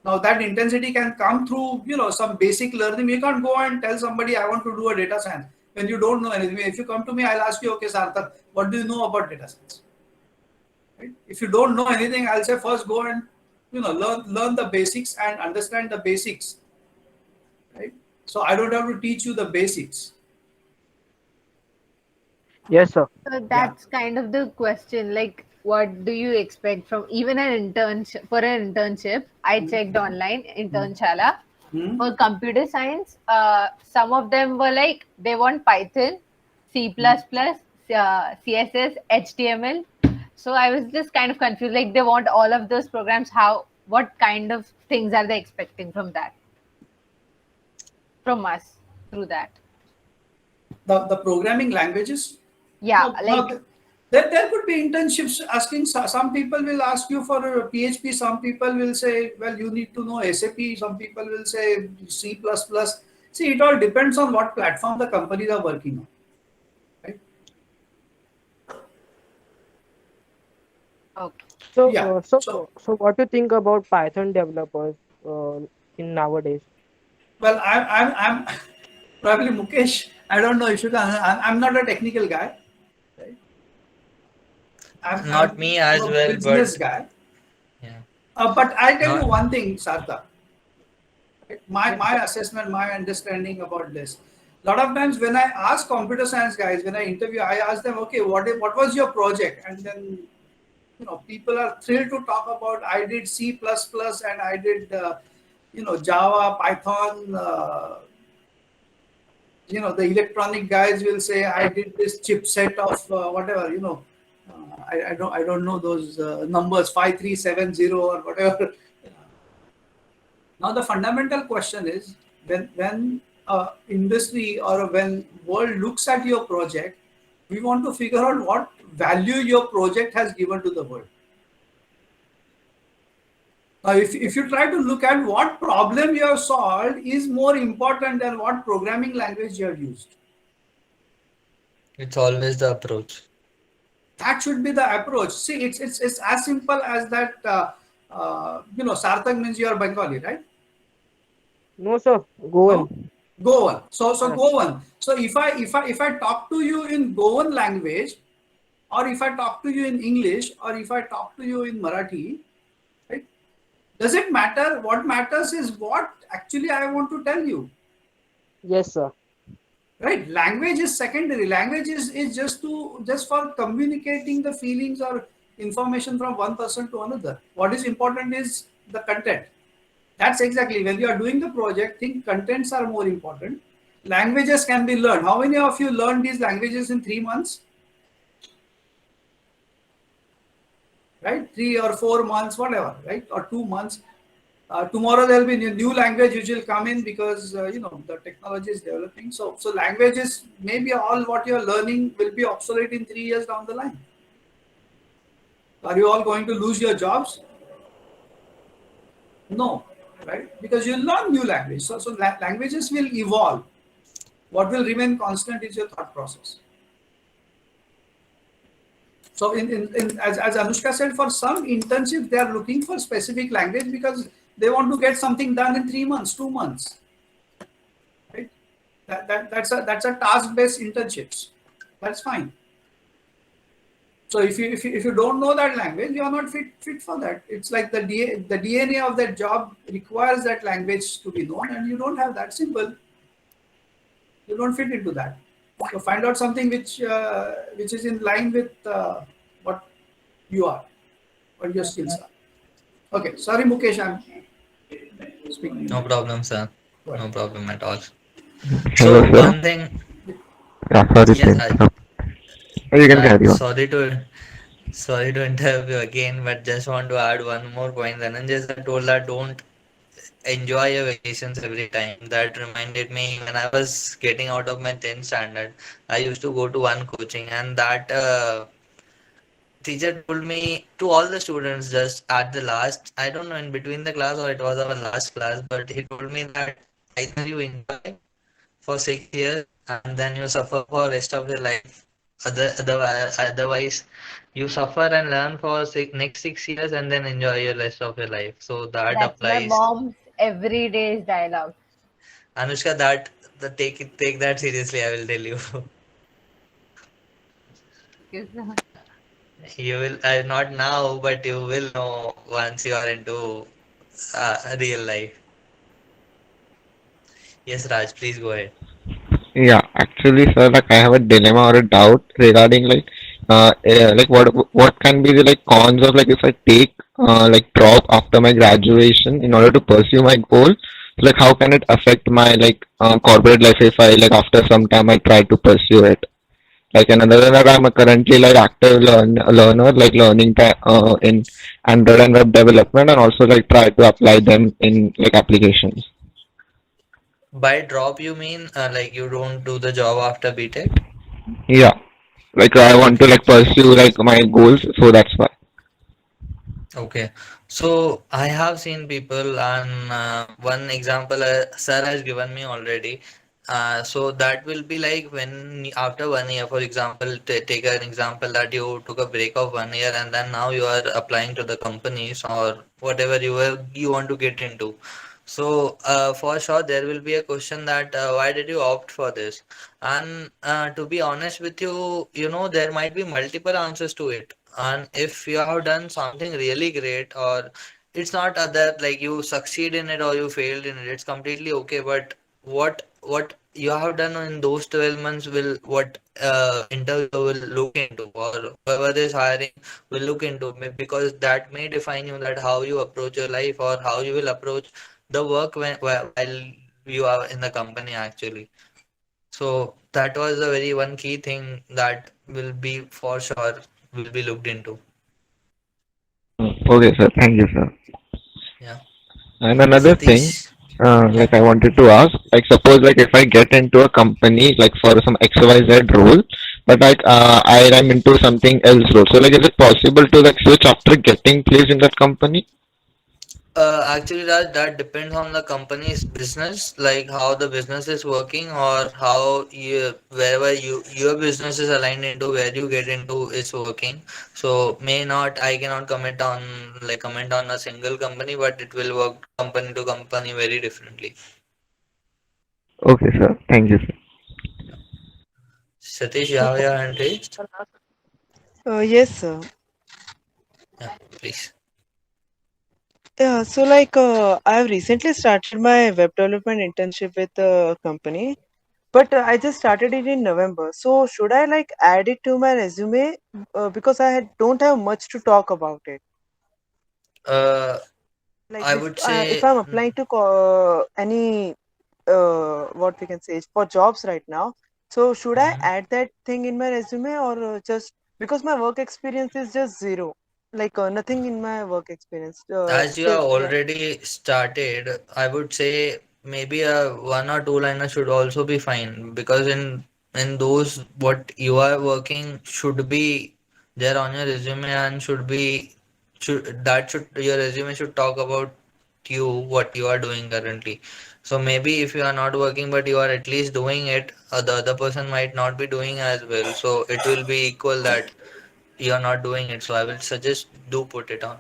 Now that intensity can come through, some basic learning. You can't go and tell somebody I want to do a data science when you don't know anything. If you come to me, I'll ask you, okay, Sarthak, what do you know about data science? Right? If you don't know anything, I'll say first go and learn the basics and understand the basics. Right? So I don't have to teach you the basics. Yes, sir. So that's kind of the question. Like, what do you expect from even an internship? For an internship, I checked online Internshala. For computer science, some of them were like they want Python, C++, CSS, HTML. So I was just kind of confused. Like they want all of those programs. What kind of things are they expecting from that? From us through that? The programming languages. Yeah, Now, there could be internships asking. Some people will ask you for a PHP. Some people will say, well, you need to know SAP. Some people will say C++. See, it all depends on what platform the companies are working on. Right? okay. So, Yeah. so what do you think about Python developers uh, in nowadays? Well, I'm probably Mukesh. I don't know if you can. I'm not a technical guy. Right? Not me I'm as a well, business but guy. yeah, But I'll tell you not. one thing, Sarthak. Right? Yes, My assessment, my understanding about this. A lot of times when I ask computer science guys, when I interview, I ask them, okay, what was your project? And then people are thrilled to talk about. I did C++ and I did Java, Python. The electronic guys will say I did this chipset of whatever. I don't know those numbers 5370 or whatever. Now the fundamental question is when industry or when world looks at your project, we want to figure out what value your project has given to the world. Now, if you try to look at what problem you have solved is more important than what programming language you have used. It's always the approach. That should be the approach. See, it's as simple as that. Sarthak means you are Bengali, right? no, sir. Go No, on. Goan. So Yes. Goan. So if I talk to you in Goan language, or if I talk to you in English, or if I talk to you in Marathi, right? Does it matter? What matters is what actually I want to tell you. Yes, sir. Right? Language is secondary. Language is just for communicating the feelings or information from one person to another. What is important is the content. That's exactly when you are doing the project, think contents are more important. Languages can be learned. How many of you learned these languages in 3 months? Right? 3 or 4 months, whatever, right? Or 2 months. Tomorrow there will be new language which will come in because the technology is developing. So languages, maybe all what you are learning will be obsolete in 3 years down the line. Are you all going to lose your jobs? No, right? Because you learn new language. So languages will evolve. What will remain constant is your thought process. So as Anushka said, for some internships, they are looking for specific language because they want to get something done in 3 months, 2 months. Right? That's a task-based internships. That's fine. So if you don't know that language, you are not fit for that. It's like the DNA of that job requires that language to be known, and you don't have that. Simple. You don't fit into that. So find out something which is in line with what you are, what your skills are. Okay, sorry Mukesh, I'm speaking. No problem, sir. Go ahead. No problem at all. Hello, So sir. one thing, Yeah, sorry to yes, Raj. interrupt. Oh, you can carry Raj, on. sorry to interrupt you again, but just want to add one more point. Dhananjay sir told that don't enjoy your vacations every time. That reminded me when I was getting out of my 10th standard, I used to go to one coaching, and that teacher told me to all the students just at the last, I don't know, in between the class or it was our last class, but he told me that either you enjoy for 6 years and then you suffer for rest of your life. Otherwise, you suffer and learn for next 6 years and then enjoy your rest of your life. So that That's my applies. mom's everyday's dialogue. Anushka, take that seriously. I will tell you. You will not now, but you will know once you are into real life. Yes, Raj, please go ahead. Yeah, actually, sir, like I have a dilemma or a doubt regarding like what can be the like cons of like if I take like drop after my graduation in order to pursue my goal. So, like how can it affect my like corporate life if I like after some time I try to pursue it? Like another than that, I'm a currently like active learner, like learning in Android and web development, and also like try to apply them in like applications. By drop, you mean like you don't do the job after BTech? Yeah, like I want to Okay. like pursue like my goals, so that's why. Okay. So I have seen people, and one example sir has given me already. So that will be like when after 1 year, for example, take an example that you took a break of 1 year and then now you are applying to the companies or whatever you want to get into. So for sure there will be a question that why did you opt for this? And to be honest with you, there might be multiple answers to it. And if you have done something really great, or it's not that like you succeed in it or you failed in it, it's completely okay. But what you have done in those 12 months will what interviewer will look into, or whoever is hiring will look into, because that may define you that how you approach your life or how you will approach the work while you are in the company actually. So that was the very one key thing that will be for sure will be looked into. Okay, sir. Thank you, sir. Yeah. And another thing, Satish. like Yeah. I wanted to ask, like suppose like if I get into a company like for some XYZ role, but like I am into something else role. So like is it possible to like switch after getting placed in that company? Actually, that depends on the company's business, like how the business is working, or how wherever your business is aligned into, where you get into is working. So may not I cannot comment on a single company, but it will work company to company very differently. Okay, sir. Thank you, sir. Satish, you have your hand raised? Yes, sir. Yeah, please. Yeah, so I have recently started my web development internship with a company, but I just started it in November. So should I like add it to my resume? Because don't have much to talk about it. Uh, Like I would if say. I'm applying to any what we can say for jobs right now, so should I Mhm. add that thing in my resume, or just because my work experience is just zero, nothing in my work experience. As you Still, have yeah. already started, I would say maybe a one or two liner should also be fine, because in those what you are working should be there on your resume, and should your resume should talk about you, what you are doing currently. So maybe if you are not working but you are at least doing it, the other person might not be doing as well. So it will be equal that you are not doing it. So I will suggest do put it on.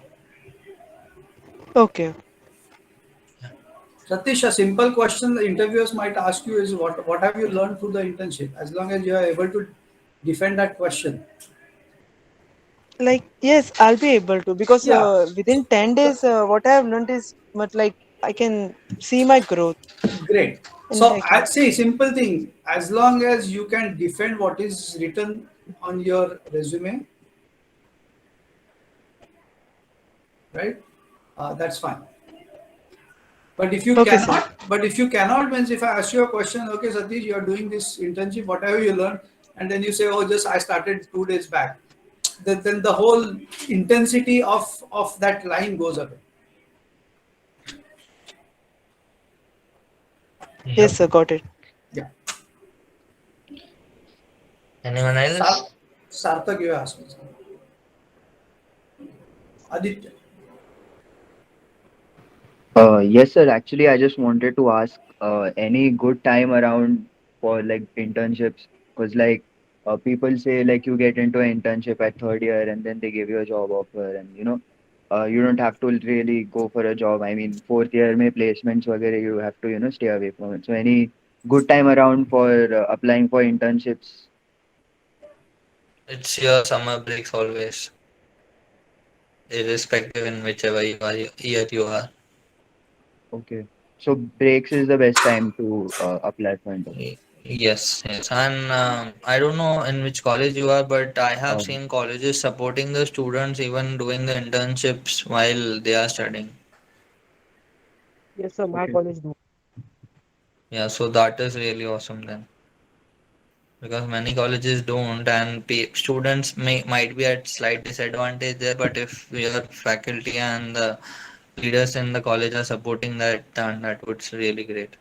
Okay. Satish, a simple question the interviewers might ask you is what have you learned through the internship? As long as you are able to defend that question. Like, yes, I'll be able to, because Yeah. within 10 days, what I have learned is much like I can see my growth, Great. and So I I can. see simple thing. As long as you can defend what is written on your resume, right? That's fine. Okay, sir. But if you cannot, means if I ask you a question, okay, Satish, you are doing this internship, whatever you learned, and then you say, oh, just I started 2 days back, then the whole intensity of that line goes away. Yes, Yep. sir, got it. Yeah. Anyone Sar- else? Sarthak, you ask me. Aditya. Yes, sir. Actually, I just wanted to ask any good time around for like internships, because people say like you get into an internship at third year and then they give you a job offer, and you don't have to really go for a job. I mean, fourth year may placements वगैरह you have to stay away from it. So any good time around for applying for internships? It's your summer breaks always, irrespective in whichever year you are. Okay. So breaks is the best time to apply for internship. Yes, yes. And I don't know in which college you are, but I have Um, seen colleges supporting the students even doing the internships while they are studying. Yes, sir. My okay. college do. Yeah, so that is really awesome then. Because many colleges don't, and students might be at slight disadvantage there, but if your faculty and the leaders in the college are supporting that, then that would really great.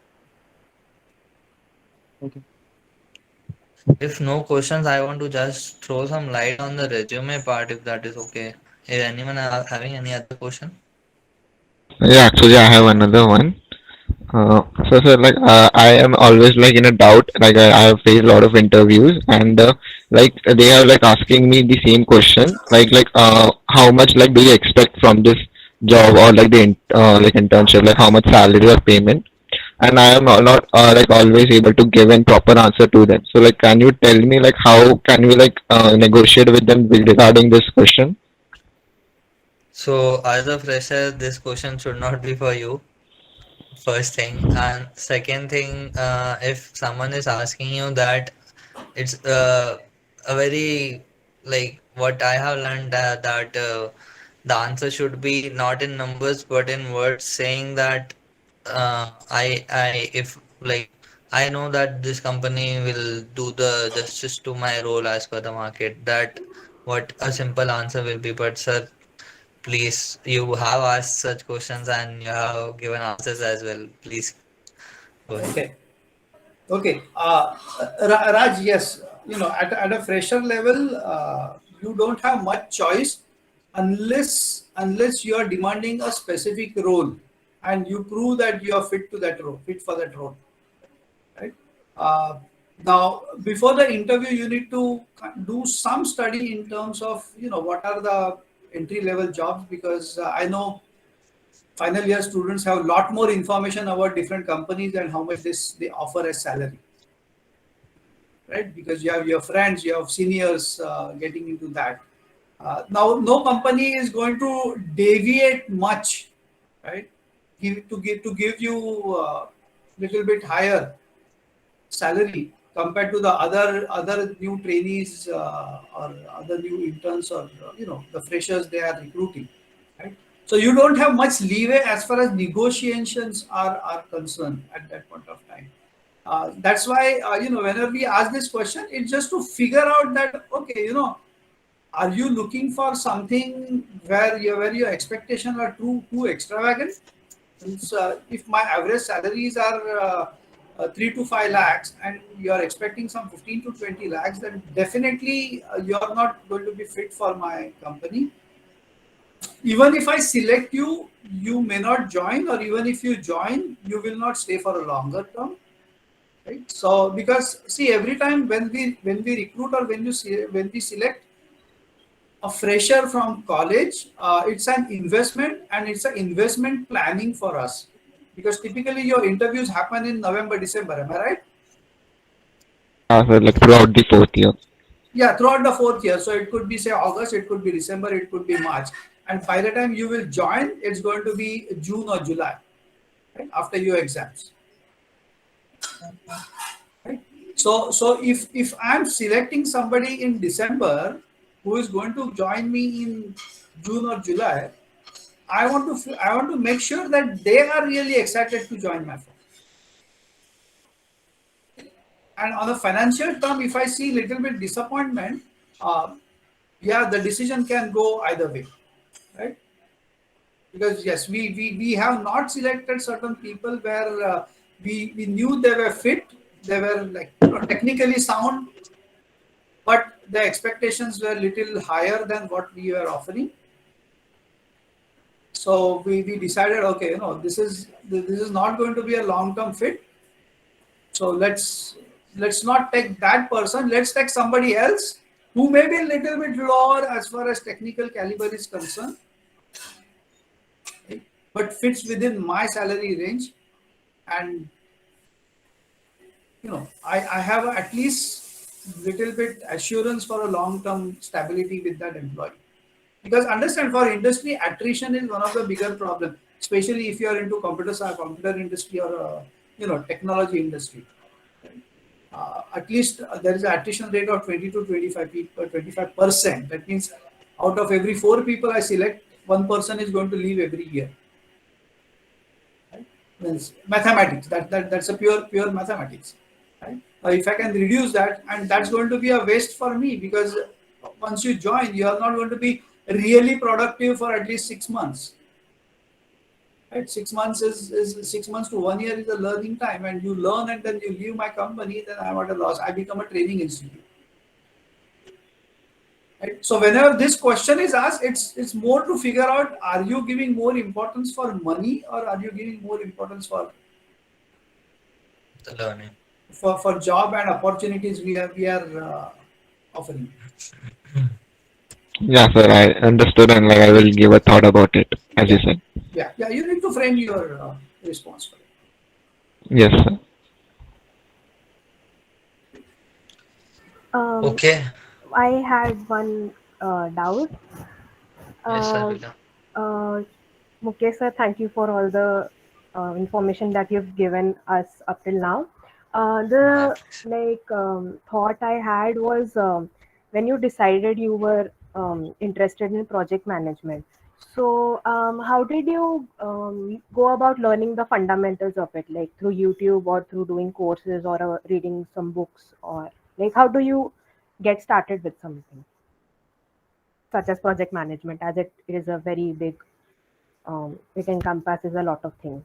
Okay. If no questions, I want to just throw some light on the resume part, if that is okay. Is anyone having any other question? Yeah, actually, I have another one. So sir, like I am always like in a doubt. Like I have faced a lot of interviews, and like they are like asking me the same question. How much like do you expect from this job, or like like internship? Like how much salary or payment? And I am not like always able to give a proper answer to them. So like, can you tell me like how can we like negotiate with them regarding this question? So, as a fresher, this question should not be for you, first thing. And second thing, if someone is asking you that, it's a very, like, what I have learned, that the answer should be not in numbers but in words, saying that if like I know that this company will do the justice to my role as per the market. That what a simple answer will be. But sir, please, you have asked such questions and you have given answers as well. Please go ahead. Okay. Okay. Raj, yes, at a fresher level, you don't have much choice unless you are demanding a specific role and you prove that you are fit to that role, fit for that role, right? Uh, Now, before the interview, you need to do some study in terms of, what are the entry level jobs, because I know final year students have a lot more information about different companies and how much they offer as salary, right? Because you have your friends, you have seniors getting into that. Now, no company is going to deviate much, right? To give you little bit higher salary compared to the other new trainees or other new interns, or the freshers they are recruiting, right? So you don't have much leeway as far as negotiations are concerned at that point of time. That's why whenever we ask this question, it's just to figure out that, okay, are you looking for something where your expectations are too extravagant? Since, if my average salaries are 3 to 5 lakhs and you are expecting some 15 to 20 lakhs, then definitely you are not going to be fit for my company. Even if I select you, you may not join, or even if you join, you will not stay for a longer term, right? So because see, every time when we recruit, or when we select a fresher from college, it's an investment, and it's an investment planning for us, because typically your interviews happen in November, December. Am I right? Yeah, sir, like throughout the fourth year. Yeah, throughout the fourth year. So it could be, say, August, it could be December, it could be March, and by the time you will join, it's going to be June or July, right? After your exams, right? So if I'm selecting somebody in December who is going to join me in June or July, I want to make sure that they are really excited to join my firm. And on a financial term, if I see little bit disappointment, yeah, the decision can go either way, right? Because yes, we have not selected certain people where we knew they were fit, they were, like, technically sound, but the expectations were little higher than what we were offering. So we decided, okay, this is not going to be a long term fit. So let's not take that person. Let's take somebody else who may be a little bit lower as far as technical caliber is concerned, right, but fits within my salary range. And I have at least little bit assurance for a long term stability with that employee. Because understand, for industry, attrition is one of the bigger problems, especially if you are into computer industry, or technology industry. At least there is an attrition rate of 20 to 25%. That means out of every 4 people I select, one person is going to leave every year. Right? Means mathematics. That's a pure mathematics. Right? If I can reduce that, and that's going to be a waste for me, because once you join, you are not going to be really productive for at least 6 months. Right? 6 months is 6 months to 1 year is a learning time, and you learn and then you leave my company, then I'm at a loss. I become a training institute. Right? So whenever this question is asked, it's more to figure out, are you giving more importance for money, or are you giving more importance for The learning. for job and opportunities we are offering. Yeah, sir, I understood, and like I will give a thought about it, as you Yeah, said. yeah. You need to frame your response for it. Yes, sir. Okay. I had one doubt. Yes, Uh, Sarvila. uh, Mukesh sir, thank you for all the information that you've given us up till now. My The pleasure. thought I had was when you decided you were interested in project management. So, how did you go about learning the fundamentals of it, like through YouTube or through doing courses or reading some books, or like how do you get started with something such as project management, as it is a very big, it encompasses a lot of things.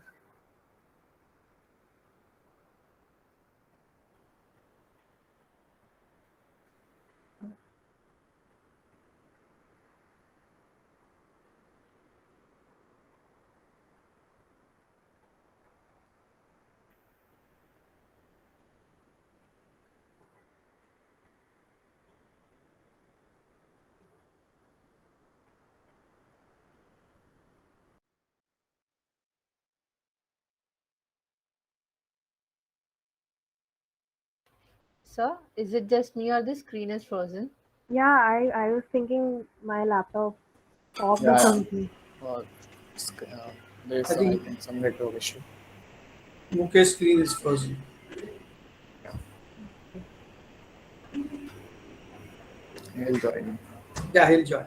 Sir, is it just me or the screen is frozen? Yeah, I was thinking my laptop stopped or Yeah, something. uh, there's I I think think some network issue. Mukesh screen is frozen. He'll join. Yeah, he'll join.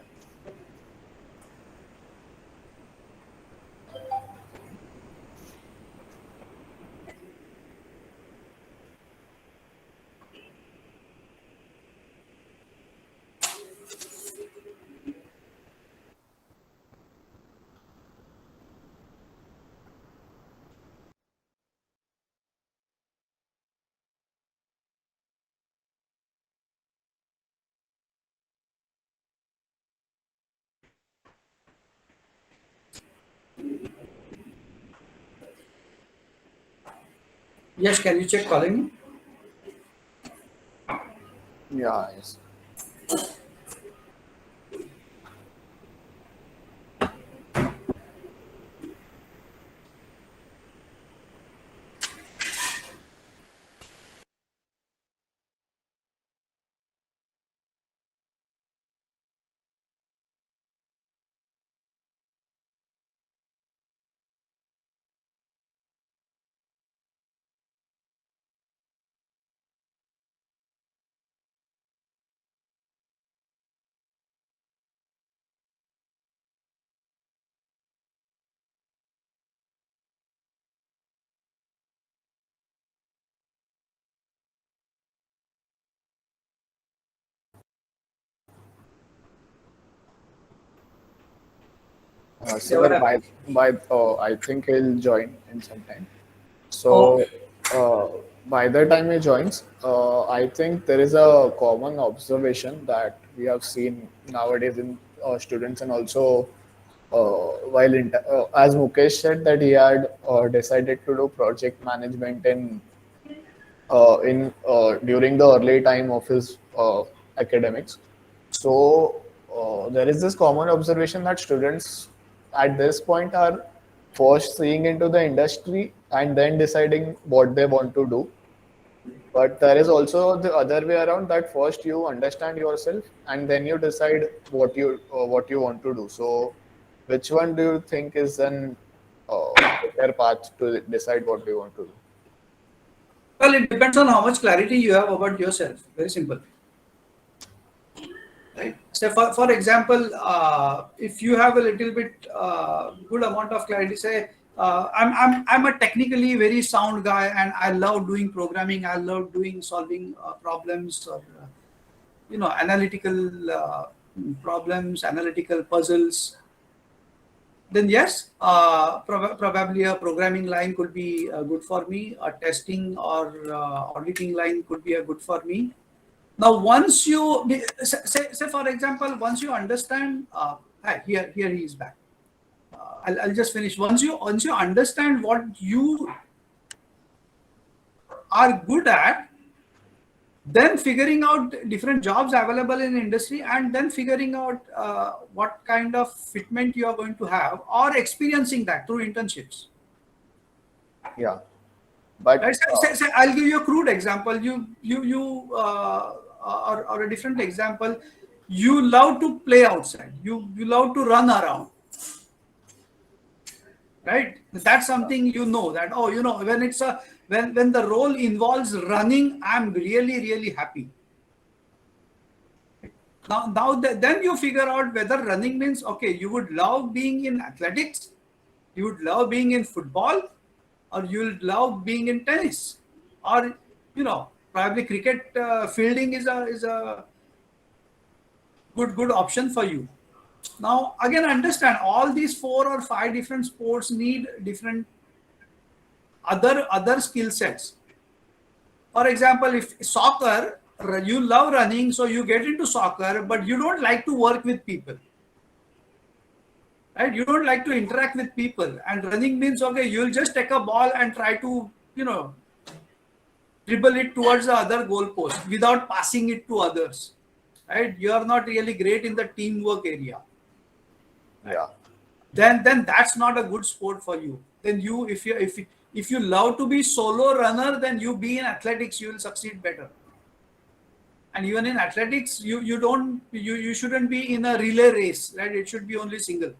Yes, can you check calling me? Yeah, yes. Yeah, what Sir, happened? I think he'll join in some time. Okay. So uh, by the time he joins, I think there is a common observation that we have seen nowadays in students, and also as Mukesh said that he had decided to do project management in during the early time of his academics. So there is this common observation that students at this point are first seeing into the industry and then deciding what they want to do. But there is also the other way around, that first you understand yourself and then you decide what you want to do. So which one do you think is an better path to decide what you want to do? Well, it depends on how much clarity you have about yourself. Very simple. Right. So, for example, if you have a little bit good amount of clarity, say, I'm a technically very sound guy, and I love doing programming. I love doing solving problems, or analytical problems, analytical puzzles. Then yes, probably a programming line could be good for me. A testing or auditing line could be a good for me. Now, once you say for example, once you understand, hi, here he is back. I'll just finish. Once you understand what you are good at, then figuring out different jobs available in industry, and then figuring out what kind of fitment you are going to have, or experiencing that through internships. Yeah. But Right? Say, I'll give you a crude example. Or a different example. You love to play outside. You love to run around. Right? That's something that, oh, when it's when the role involves running, I'm really happy. Then you figure out whether running means, okay, you would love being in athletics, you would love being in football, or you would love being in tennis, or probably cricket. Fielding is a good option for you. Now again, understand all these 4 or 5 different sports need different other skill sets. For example, if soccer, you love running, so you get into soccer, but you don't like to work with people. Right? You don't like to interact with people. And running means, okay, you'll just take a ball and try to, dribble it towards the other goalpost without passing it to others. Right? You are not really great in the teamwork area. yeah, Then that's not a good sport for you. Then if you love to be solo runner, then you be in athletics, you will succeed better. And even in athletics, you shouldn't be in a relay race, right? It should be only single.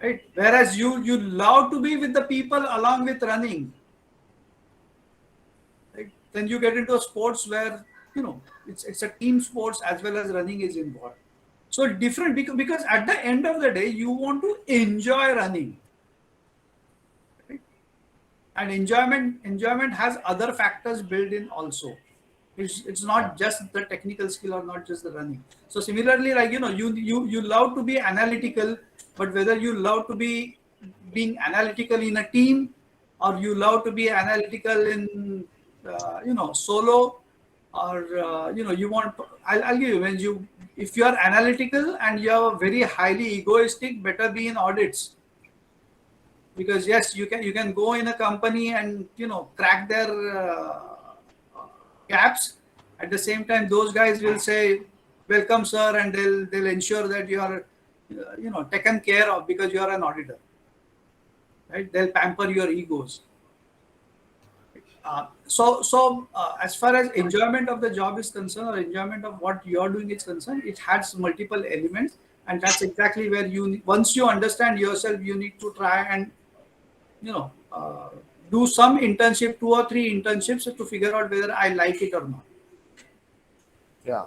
Right? Whereas you love to be with the people along with running. Right? Then you get into sports where it's a team sports as well as running is involved. So different, because at the end of the day, you want to enjoy running. Right? And enjoyment has other factors built in also. It's not just the technical skill or not just the running. So similarly, like you love to be analytical, but whether you love to be being analytical in a team, or you love to be analytical in solo, or you want. I'll give you, if you are analytical and you are very highly egoistic, better be in audits. Because yes, you can go in a company and crack their gaps. At the same time, those guys will say, "Welcome, sir," and they'll ensure that you are taken care of because you are an auditor. Right? They'll pamper your egos. So as far as enjoyment of the job is concerned, or enjoyment of what you're doing is concerned, it has multiple elements, and that's exactly where once you understand yourself, you need to try and do some internship, 2 or 3 internships, to figure out whether I like it or not. yeah.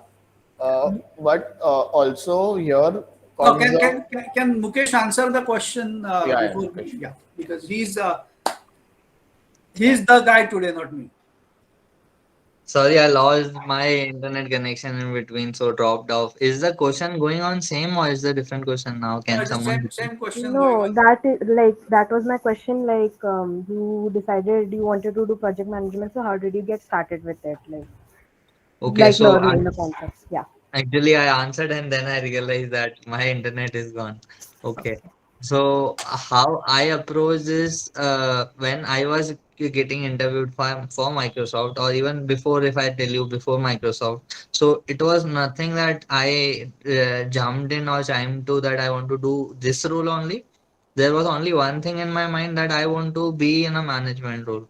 But also here Now, comes can Mukesh answer the question Yeah, before me? Mukesh. Yeah, because he's the guy today, not me. Sorry, I lost my internet connection in between, so dropped off. Is the question going on same or is the different question now? No, Can it's the someone repeat? same question going No, on. that was my question. Like, you decided you wanted to do project management, so how did you get started with it? Okay, so Learning the concepts. Yeah. actually I answered and then I realized that my internet is gone. Okay. So how I approach this when I was getting interviewed for Microsoft, or even before, if I tell you before Microsoft, so it was nothing that I jumped in or chimed to that I want to do this role only. There was only one thing in my mind, that I want to be in a management role.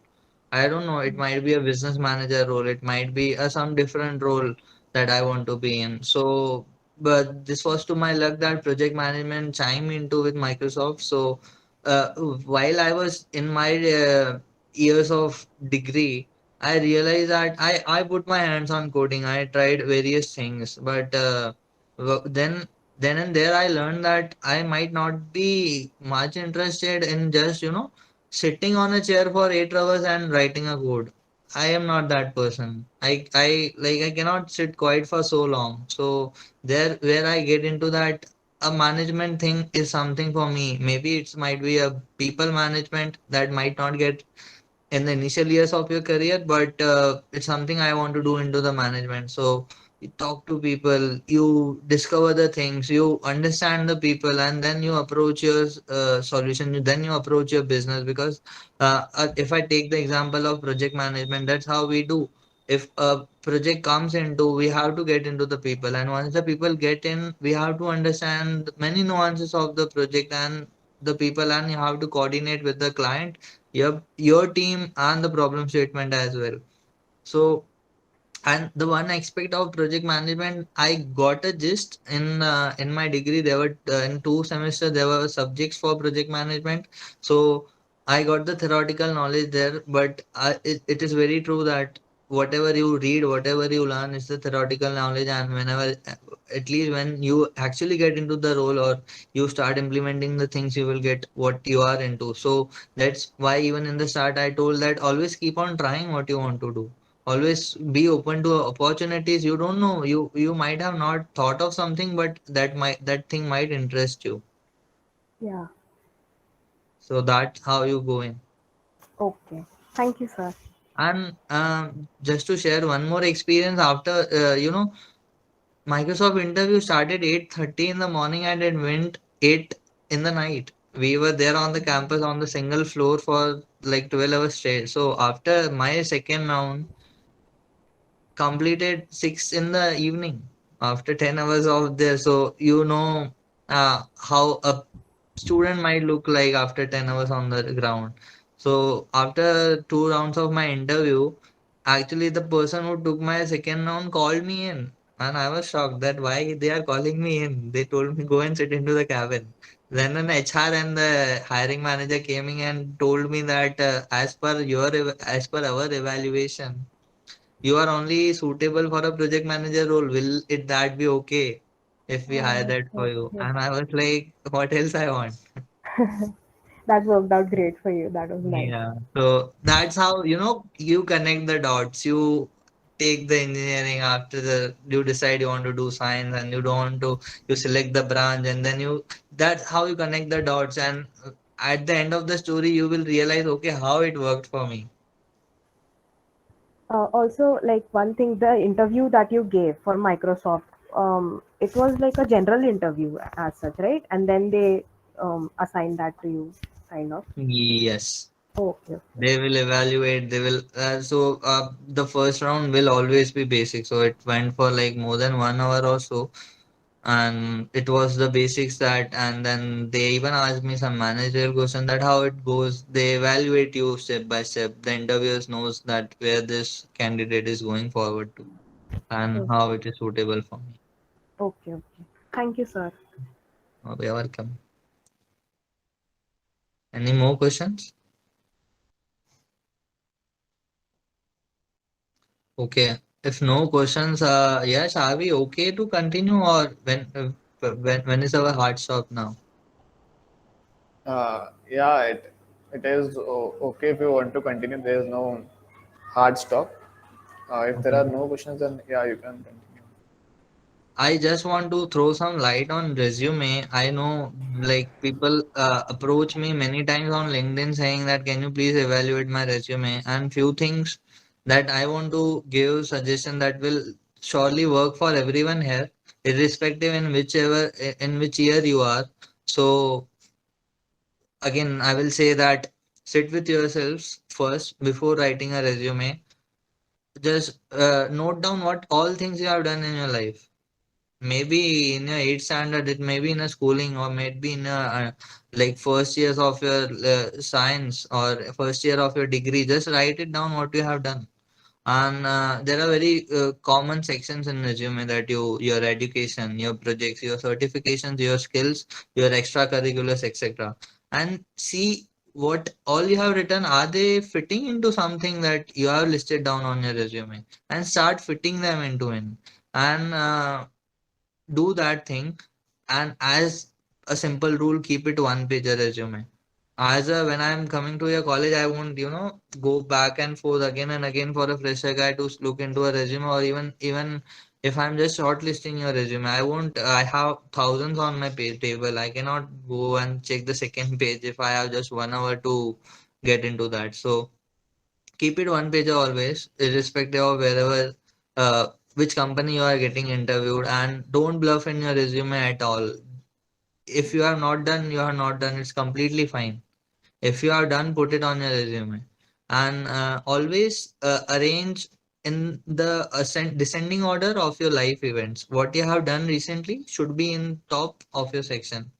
I don't know, it might be a business manager role, it might be some different role that I want to be in. So, but this was to my luck that project management chime into with Microsoft. So, while I was in my years of degree, I realized that I put my hands on coding. I tried various things, but then and there I learned that I might not be much interested in just sitting on a chair for 8 hours and writing a code. I am not that person. I cannot sit quiet for so long. So there where I get into that, a management thing is something for me. Maybe it might be a people management that might not get in the initial years of your career, but it's something I want to do into the management. So You talk to people, you discover the things, you understand the people, and then you approach your solution. Then you approach your business, because if I take the example of project management, that's how we do. If a project comes into, we have to get into the people, and once the people get in, we have to understand many nuances of the project and the people, and you have to coordinate with the client, your team, and the problem statement as well. So, and the one aspect of project management, I got a gist in my degree. There were in 2 semesters there were subjects for project management, so I got the theoretical knowledge there. But it is very true that whatever you read, whatever you learn is the theoretical knowledge, and whenever, at least when you actually get into the role or you start implementing the things, you will get what you are into. So that's why even in the start I told that always keep on trying what you want to do. Always be open to opportunities. You don't know, you might have not thought of something, but that thing might interest you. Yeah. So that's how you go in. Okay. Thank you, sir. And just to share one more experience, after Microsoft interview started 8:30 in the morning, and it went 8 in the night. We were there on the campus on the single floor for like 12 hours straight. So after my second round, completed 6 in the evening after 10 hours of there. So how a student might look like after 10 hours on the ground. So after 2 rounds of my interview, actually the person who took my second round called me in, and I was shocked that why they are calling me in. They told me go and sit into the cabin. Then an HR and the hiring manager came in and told me that as per our evaluation, you are only suitable for a project manager role. Will it that be okay if we hire that for you? Okay. And I was like, what else I want? That worked out great for you. That was nice. Yeah. So that's how, you connect the dots. You take the engineering, after you decide you want to do science, and you don't want to, you select the branch, and then that's how you connect the dots. And at the end of the story, you will realize, okay, how it worked for me. Also, like one thing, the interview that you gave for Microsoft, it was like a general interview as such, right? And then they assign that to you, kind of. Yes. Okay, okay. They will evaluate, they will, the first round will always be basic. So it went for like more than 1 hour or so. And it was the basics that, and then they even asked me some managerial question, that how it goes. They evaluate you step by step. The interviewers knows that where this candidate is going forward to, and how Okay, it is suitable for me. okay, okay. Thank you, sir. Oh, you're welcome. Any more questions? Okay. If no questions, yes, are we okay to continue, or when is our hard stop now? Yeah, it is okay if you want to continue. There is no hard stop. If there Okay. are no questions, then yeah, you can continue. I just want to throw some light on resume. I know like people approach me many times on LinkedIn saying that can you please evaluate my resume, and few things that I want to give suggestion that will surely work for everyone here, irrespective in which year you are. So again, I will say that sit with yourselves first before writing a resume. Just note down what all things you have done in your life. Maybe in your 8th standard, it may be in a schooling, or maybe in a like first years of your science, or first year of your degree. Just write it down what you have done. And there are very common sections in resume, that your education, your projects, your certifications, your skills, your extracurriculars, etc. And see what all you have written, are they fitting into something that you have listed down on your resume, and start fitting them into it. And do that thing. And as a simple rule, keep it one page a resume. As a when I'm coming to your college, I won't go back and forth again and again for a fresher guy to look into a resume. Or even if I'm just shortlisting your resume, I have thousands on my page table. I cannot go and check the second page if I have just 1 hour to get into that. So keep it one page always, irrespective of wherever uh, which company you are getting interviewed, and don't bluff in your resume at all. If you are not done, you are not done. It's completely fine. If you are done, put it on your resume. And always arrange in the descending order of your life events. What you have done recently should be in top of your section.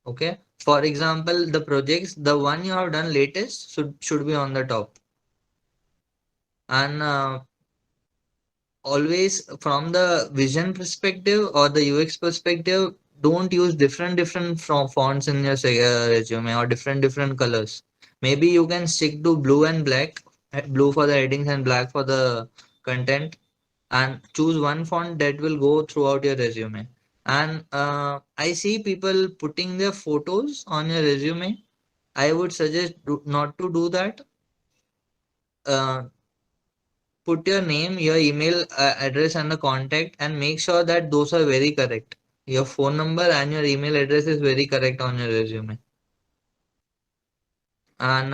Okay. For example, the projects, the one you have done latest should be on the top. And always from the vision perspective or the UX perspective, don't use different fonts in your resume, or different colors. Maybe you can stick to blue and black, blue for the headings and black for the content, and choose one font that will go throughout your resume. And I see people putting their photos on your resume. I would suggest not to do that. Uh, Put your name, your email address, and the contact, and make sure that those are very correct. Your phone number and your email address is very correct on your resume. And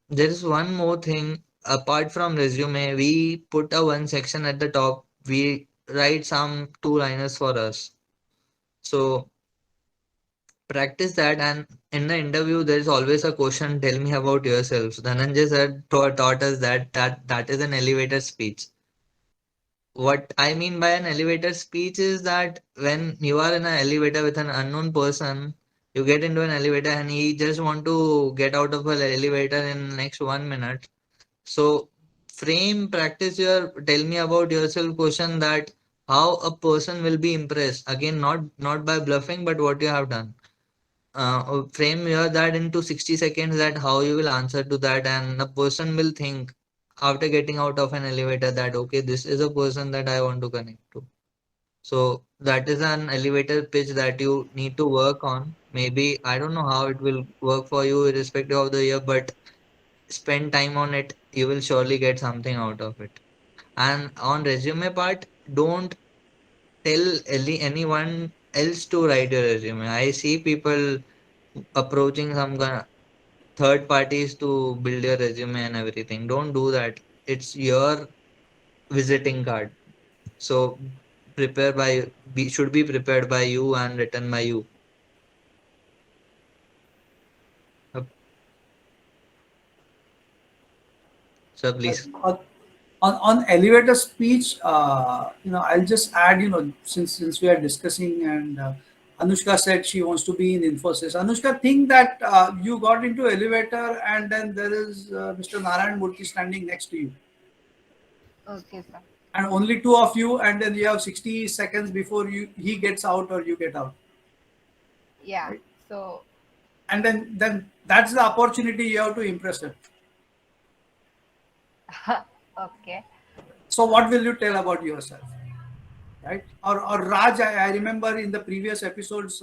there is one more thing apart from resume. We put a one section at the top. We write some two-liners for us. So practice that. And in the interview, there is always a question. Tell me about yourself. Dhananjay sir taught us that is an elevator speech. What I mean by an elevator speech is that when you are in an elevator with an unknown person, you get into an elevator and he just want to get out of an elevator in next 1 minute. So practice your tell me about yourself question, that how a person will be impressed. Again, not by bluffing, but what you have done. Frame your that into 60 seconds, that how you will answer to that, and the person will think after getting out of an elevator that okay, this is a person that I want to connect to. So that is an elevator pitch that you need to work on. Maybe I don't know how it will work for you irrespective of the year, but spend time on it. You will surely get something out of it. And on resume part, don't tell anyone else to write your resume. I see people approaching some third parties to build your resume and everything. Don't do that. It's your visiting card. So should be prepared by you and written by you. Uh, So please. On elevator speech, I'll just add, since we are discussing, and Anushka said she wants to be in Infosys. Anushka, think that you got into elevator and then there is Mr. Narayan Murthy standing next to you, Okay, sir. and only two of you, and then you have 60 seconds before he gets out or you get out, Yeah. So, and then that's the opportunity you have to impress him. okay. So what will you tell about yourself, right? Or Raj, I remember in the previous episodes,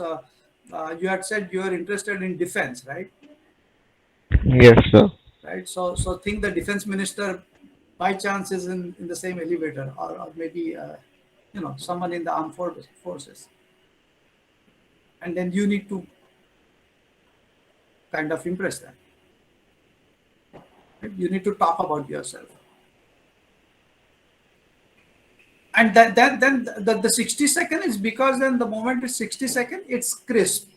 you had said you are interested in defense, right? Yes, sir. Right. So think the defense minister by chance is in the same elevator, or maybe someone in the armed forces, and then you need to kind of impress them. Right? You need to talk about yourself. And then the 60 second is because then the moment is 60 second, it's crisp,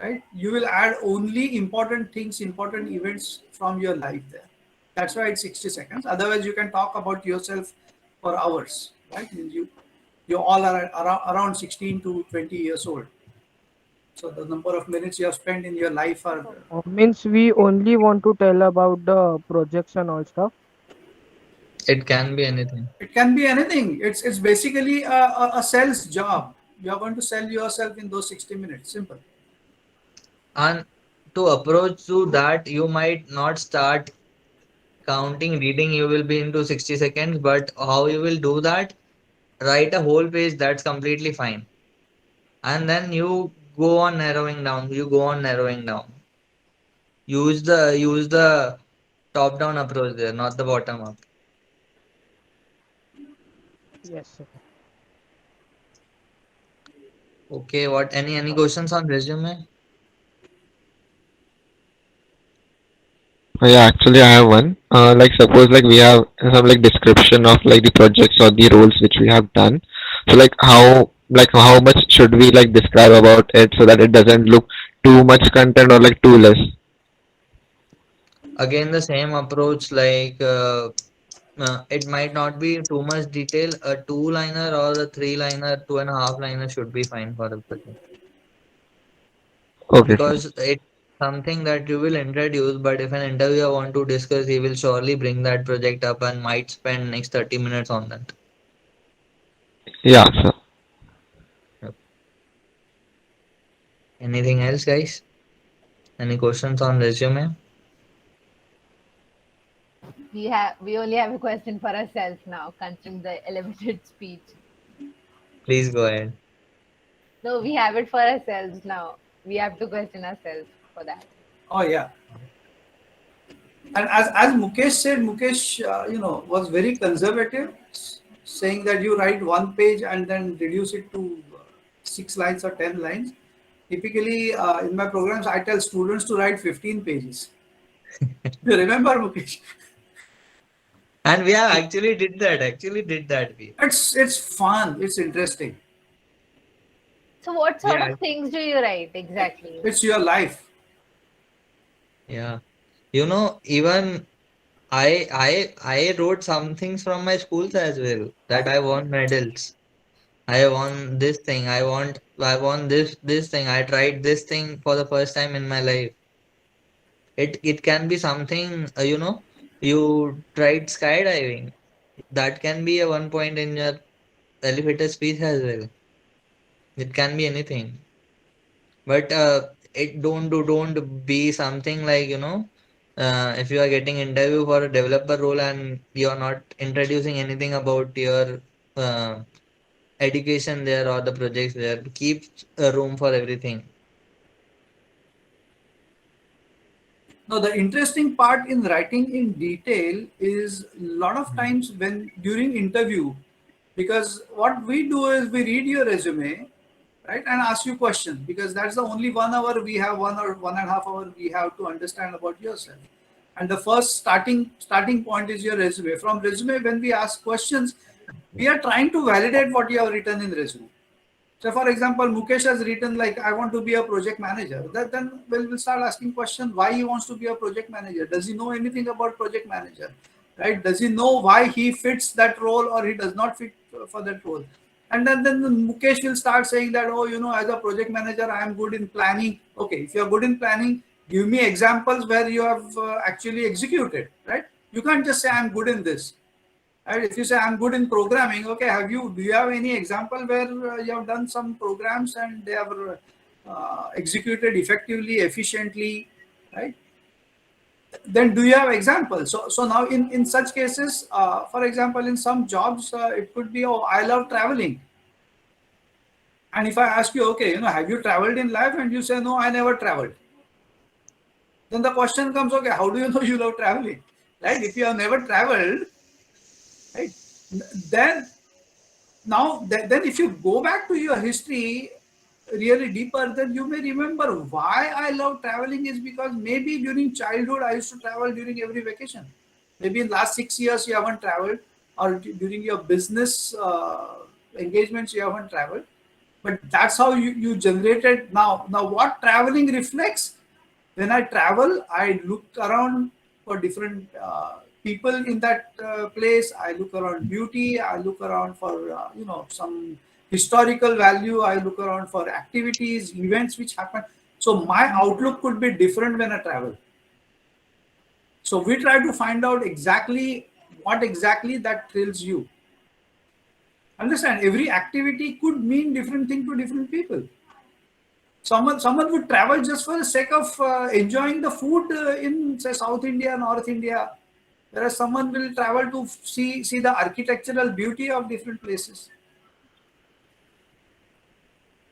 right? You will add only important things, important events from your life there. That's why it's 60 seconds. Otherwise, you can talk about yourself for hours, right? You all are around 16 to 20 years old. So the number of minutes you have spent in your life are. Means we only want to tell about the projects and all stuff. It can be anything. It can be anything. It's basically a sales job. You are going to sell yourself in those 60 minutes. Simple. And to approach to that, you might not start counting, reading, you will be into 60 seconds, but how you will do that? Write a whole page, that's completely fine. And then you go on narrowing down, use the top down approach there, not the bottom up. Yes, sir. Okay, what any questions on resume? Yeah, actually, I have one. Like, suppose like we have some like description of like the projects or the roles which we have done. So like how much should we like describe about it so that it doesn't look too much content or like too less? Again, the same approach, like it might not be too much detail. A two-liner or a three-liner, 2.5 liner should be fine for the project. Okay, sir. Because it's something that you will introduce, but if an interviewer want to discuss, he will surely bring that project up and might spend next 30 minutes on that. Yeah, sir. Yep. Anything else, guys? Any questions on resume? We only have a question for ourselves now, considering the elevated speech. Please go ahead. No, we have it for ourselves now. We have to question ourselves for that. Oh yeah. And as Mukesh said, Mukesh, was very conservative, saying that you write one page and then reduce it to 6 lines or 10 lines. Typically, in my programs, I tell students to write 15 pages. You remember, Mukesh? And we have actually did that. Actually did that. We. It's fun. It's interesting. So, what sort Yeah. of things do you write exactly? It's your life. Yeah. You know, even I wrote some things from my schools as well that I won medals. I won this thing. I won this thing. I tried this thing for the first time in my life. It can be something, you tried skydiving. That can be a one point in your elevator speech as well. It can be anything. But it don't be something like, if you are getting interview for a developer role and you are not introducing anything about your uh, education there or the projects there. Keep a room for everything. Now, the interesting part in writing in detail is a lot of times when during interview, because what we do is we read your resume, right, and ask you questions because that's the only 1 hour we have, 1 or 1.5 hours we have to understand about yourself. And the first starting point is your resume. From resume, when we ask questions, we are trying to validate what you have written in resume. So, for example, Mukesh has written like, I want to be a project manager. Then we'll start asking question why he wants to be a project manager. Does he know anything about project manager? Right? Does he know why he fits that role or he does not fit for that role? And then Mukesh will start saying that, oh, as a project manager, I am good in planning. Okay, if you're good in planning, give me examples where you have actually executed, right? You can't just say I'm good in this. Right? If you say I'm good in programming, okay, do you have any example where you have done some programs and they are executed effectively, efficiently, right? Then do you have examples? So now in such cases, for example, in some jobs, it could be, oh, I love traveling. And if I ask you, okay, have you traveled in life? And you say, no, I never traveled. Then the question comes, okay, how do you know you love traveling? Right? If you have never traveled, right, then then if you go back to your history really deeper, then you may remember why I love traveling is because maybe during childhood I used to travel during every vacation. Maybe in last 6 years you haven't traveled, or during your business engagements you haven't traveled. But that's how you generated now what traveling reflects. When I travel, I look around for different people in that place. I look around beauty. I look around for some historical value. I look around for activities, events which happen. So my outlook could be different when I travel. So we try to find out exactly what exactly that thrills you. Understand? Every activity could mean different thing to different people. Someone would travel just for the sake of enjoying the food in, say, South India, North India, whereas someone will travel to see the architectural beauty of different places.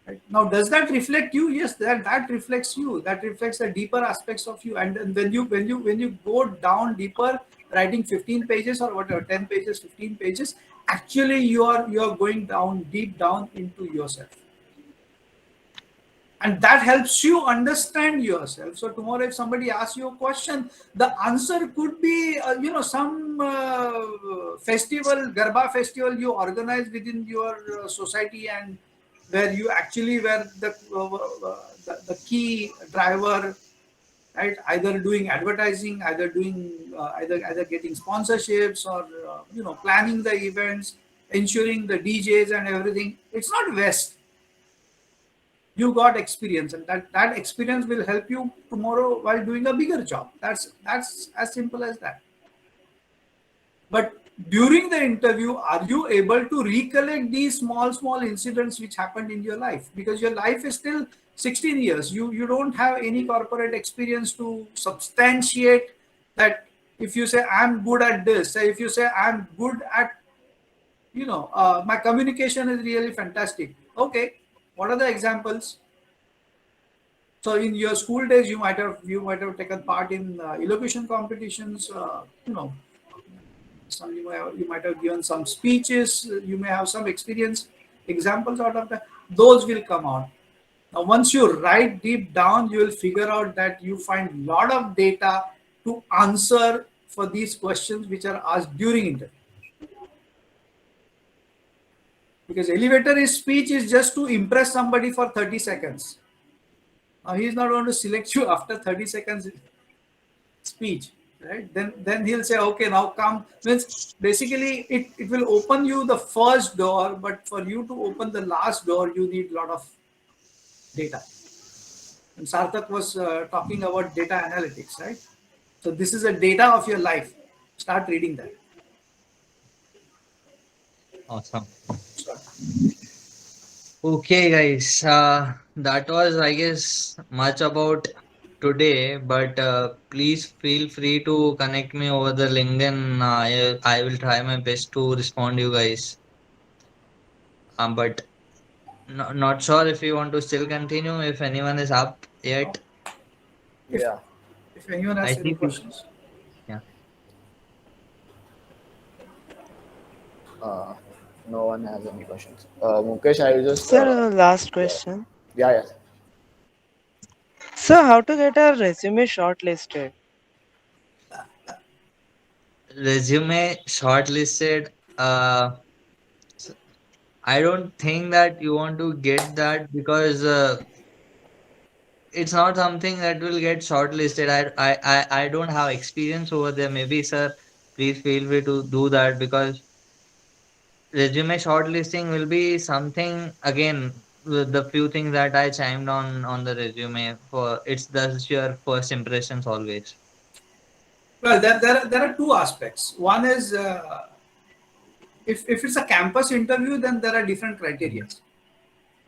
Right? Now, does that reflect you? Yes, that reflects you. That reflects the deeper aspects of you. And then when you go down deeper, writing 15 pages or whatever, 10 pages, 15 pages, actually you are going down deep down into yourself. and that helps you understand yourself. So tomorrow if somebody asks you a question, the answer could be some festival, garba festival you organize within your society, and where you actually were the key driver, right? Either doing advertising, either doing either getting sponsorships, or planning the events, ensuring the DJs and everything. It's not waste. You got experience, and that experience will help you tomorrow while doing a bigger job. That's as simple as that. But during the interview, are you able to recollect these small incidents which happened in your life? Because your life is still 16 years. You don't have any corporate experience to substantiate that. If you say I'm good at this, say if you say I'm good at my communication is really fantastic. Okay, what are the examples? So in your school days, you might have taken part in elocution competitions. You might have given some speeches. You may have some experience. Examples out of that, those will come out. Now, once you write deep down, you will figure out that you find a lot of data to answer for these questions which are asked during interview. Because elevator speech is just to impress somebody for 30 seconds. Now, he is not going to select you after 30 seconds speech, right? Then he'll say, okay, now come. Means basically it will open you the first door, but for you to open the last door, you need a lot of data. And Sarthak was talking about data analytics, right? So this is a data of your life. Start reading that. Awesome. Okay, guys. That was, I guess, much about today. But please feel free to connect me over the LinkedIn. I will try my best to respond you guys. But not sure if you want to still continue. If anyone is up yet, Yeah. If anyone I has any think questions. yeah. No one has any questions. Mukesh, I will just Sir, last question. yeah. Sir, how to get a resume shortlisted? Resume shortlisted. I don't think that you want to get that because it's not something that will get shortlisted. I don't have experience over there. Maybe, sir, please feel free to do that because resume shortlisting will be something again with the few things that I chimed on the resume for. It's just your first impressions always. Well, there are two aspects. One is if it's a campus interview, then there are different criteria,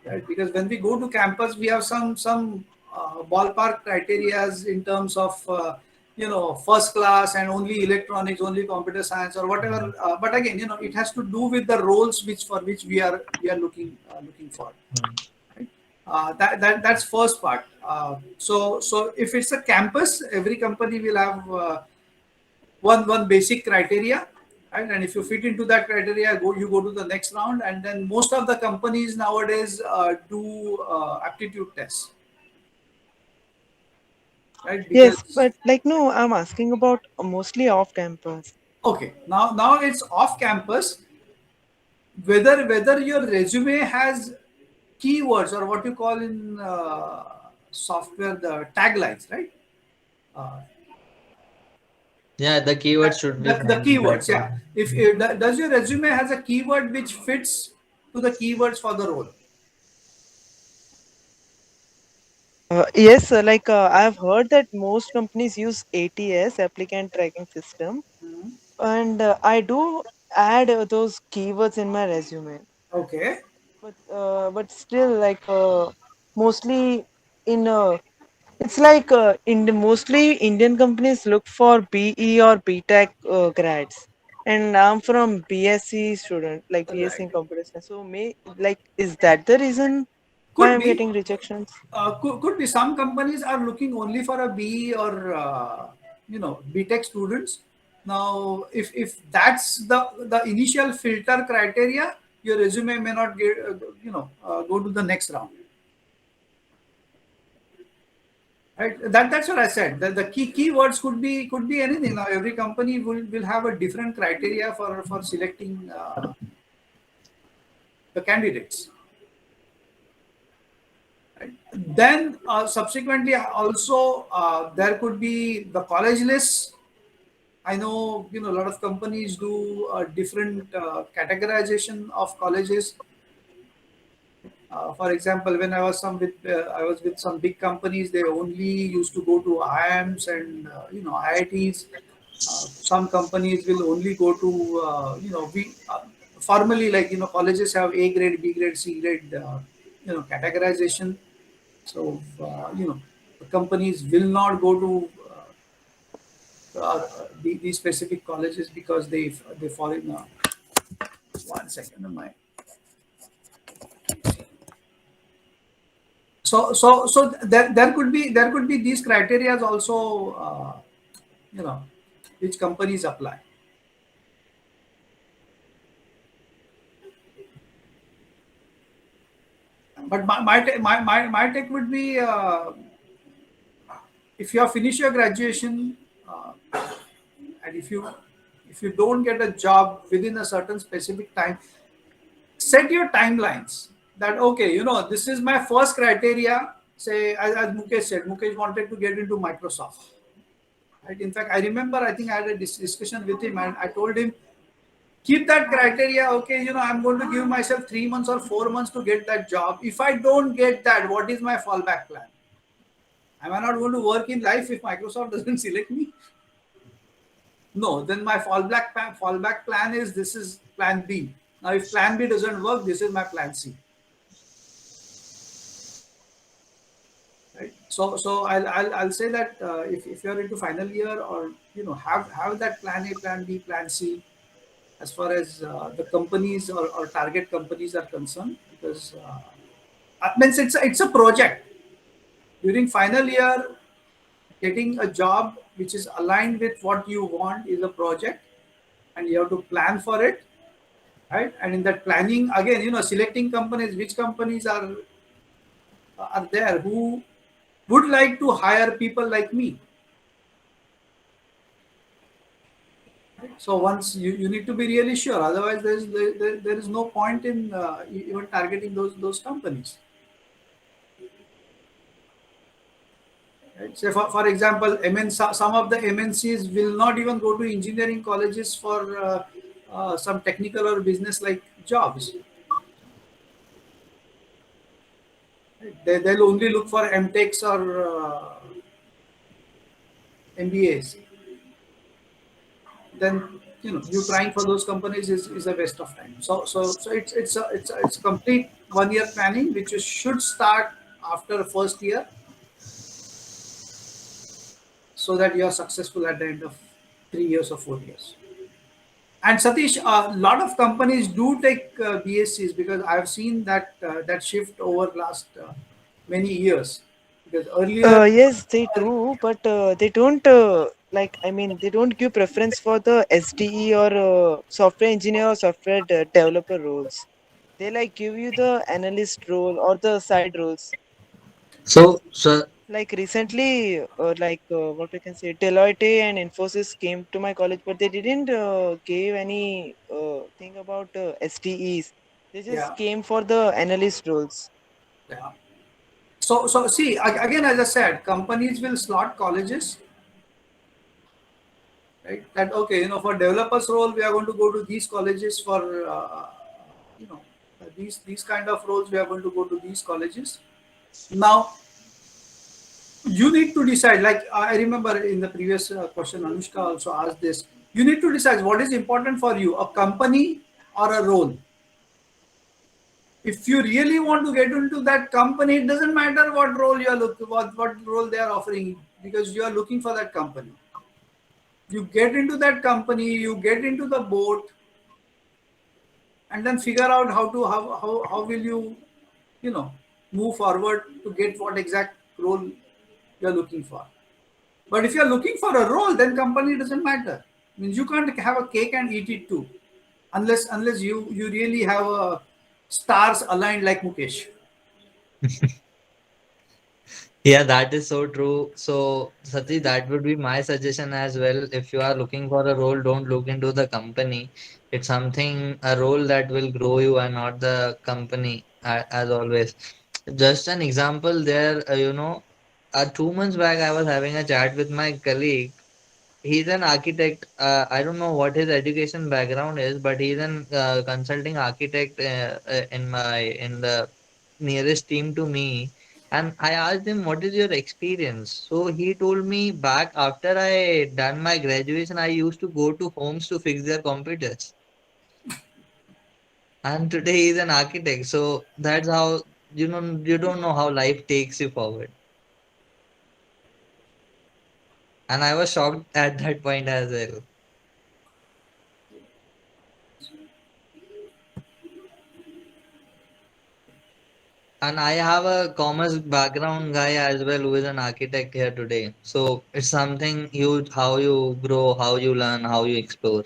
right? Because when we go to campus, we have some ballpark criterias in terms of first class and only electronics, only computer science or whatever. But again, it has to do with the roles which we are looking for. Right? That's first part. So if it's a campus, every company will have one basic criteria, right? And if you fit into that criteria, you go to the next round, and then most of the companies nowadays do aptitude tests, right? Yes, Because but like no, I'm asking about mostly off campus. okay, now it's off campus. Whether your resume has keywords, or what you call in software the taglines, right? Uh, Yeah, the keyword should be the from that keywords, one. yeah. If does your resume has a keyword which fits to the keywords for the role? Yes, sir, like I've heard that most companies use ATS, applicant tracking system, Mhm. and I do add those keywords in my resume. Okay. But still, like mostly in it's like in the mostly Indian companies look for BE or BTech grads, and I'm from BSc student, like BSc Right. in computer science. So may like is that the reason why Could I'm be. getting rejections? Could be some companies are looking only for a BE or BTech students. Now, if that's the initial filter criteria, your resume may not get go to the next round. Right. That's what I said. The keywords could be anything. Now every company will have a different criteria for selecting the candidates. Right. Then subsequently also there could be the college lists. I know a lot of companies do different categorization of colleges. For example, when I was I was with some big companies, they only used to go to IIMs and IITs. Some companies will only go to we formally, like colleges have A grade, B grade, C grade categorization. So the companies will not go to these specific colleges because they fall in. 1 second, my. So there could be these criteria also, which companies apply. But my take would be, if you have finished your graduation, and if you don't get a job within a certain specific time, set your timelines. That okay, this is my first criteria. Say, as Mukesh said, Mukesh wanted to get into Microsoft. Right? In fact, I remember, I think I had a discussion with him, and I told him, keep that criteria. Okay, I'm going to give myself 3 months or 4 months to get that job. If I don't get that, what is my fallback plan? Am I not going to work in life if Microsoft doesn't select me? No, then my fallback plan is, this is plan B. Now, if plan B doesn't work, this is my plan C. Right? So I'll say that if you're into final year, or have that plan A, plan B, plan C, as far as the companies or target companies are concerned, because means it's a project. During final year, getting a job which is aligned with what you want is a project, and you have to plan for it, right? And in that planning, again, selecting companies, which companies are there who would like to hire people like me. So once you need to be really sure, otherwise there is no point in even targeting those companies. Right? So for example, some of the MNCs will not even go to engineering colleges for some technical or business like jobs. Right? They'll only look for MTechs or MBAs. Then you trying for those companies is a waste of time. So it's a complete 1 year planning, which you should start after the first year, so that you are successful at the end of 3 years or 4 years. And Satish, a lot of companies do take BScs, because I've seen that shift over last many years. Because earlier, Yes, they do, but they don't they don't give preference for the SDE or software engineer or software developer roles. They give you the analyst role or the side roles. So Like recently, what we can say, Deloitte and Infosys came to my college, but they didn't give any thing about SDEs. They just yeah, came for the analyst roles. yeah. So see, again, as I said, companies will slot colleges, right? That okay, for developers role, we are going to go to these colleges. For you know these kind of roles, we are going to go to these colleges. Now you need to decide. Like I remember in the previous question, Anushka also asked this. You need to decide what is important for you: a company or a role. If you really want to get into that company, it doesn't matter what role you are looking, what role they are offering, because you are looking for that company. You get into that company, you get into the boat, and then figure out how will you move forward to get what exact role you are looking for. But if you are looking for a role, then company doesn't matter. Means you can't have a cake and eat it too, unless you really have stars aligned like Mukesh. Yeah, that is so true. So, Sati, that would be my suggestion as well. If you are looking for a role, don't look into the company. It's something, a role that will grow you and not the company, as always. Just an example there, 2 months back, I was having a chat with my colleague. He's an architect. I don't know what his education background is, but he's an consulting architect in the nearest team to me. And I asked him, "What is your experience?" So he told me back after I done my graduation, I used to go to homes to fix their computers. And today he's an architect. So that's how you don't know how life takes you forward. And I was shocked at that point as well. And I have a commerce background guy as well who is an architect here today. So it's something huge how you grow, how you learn, how you explore.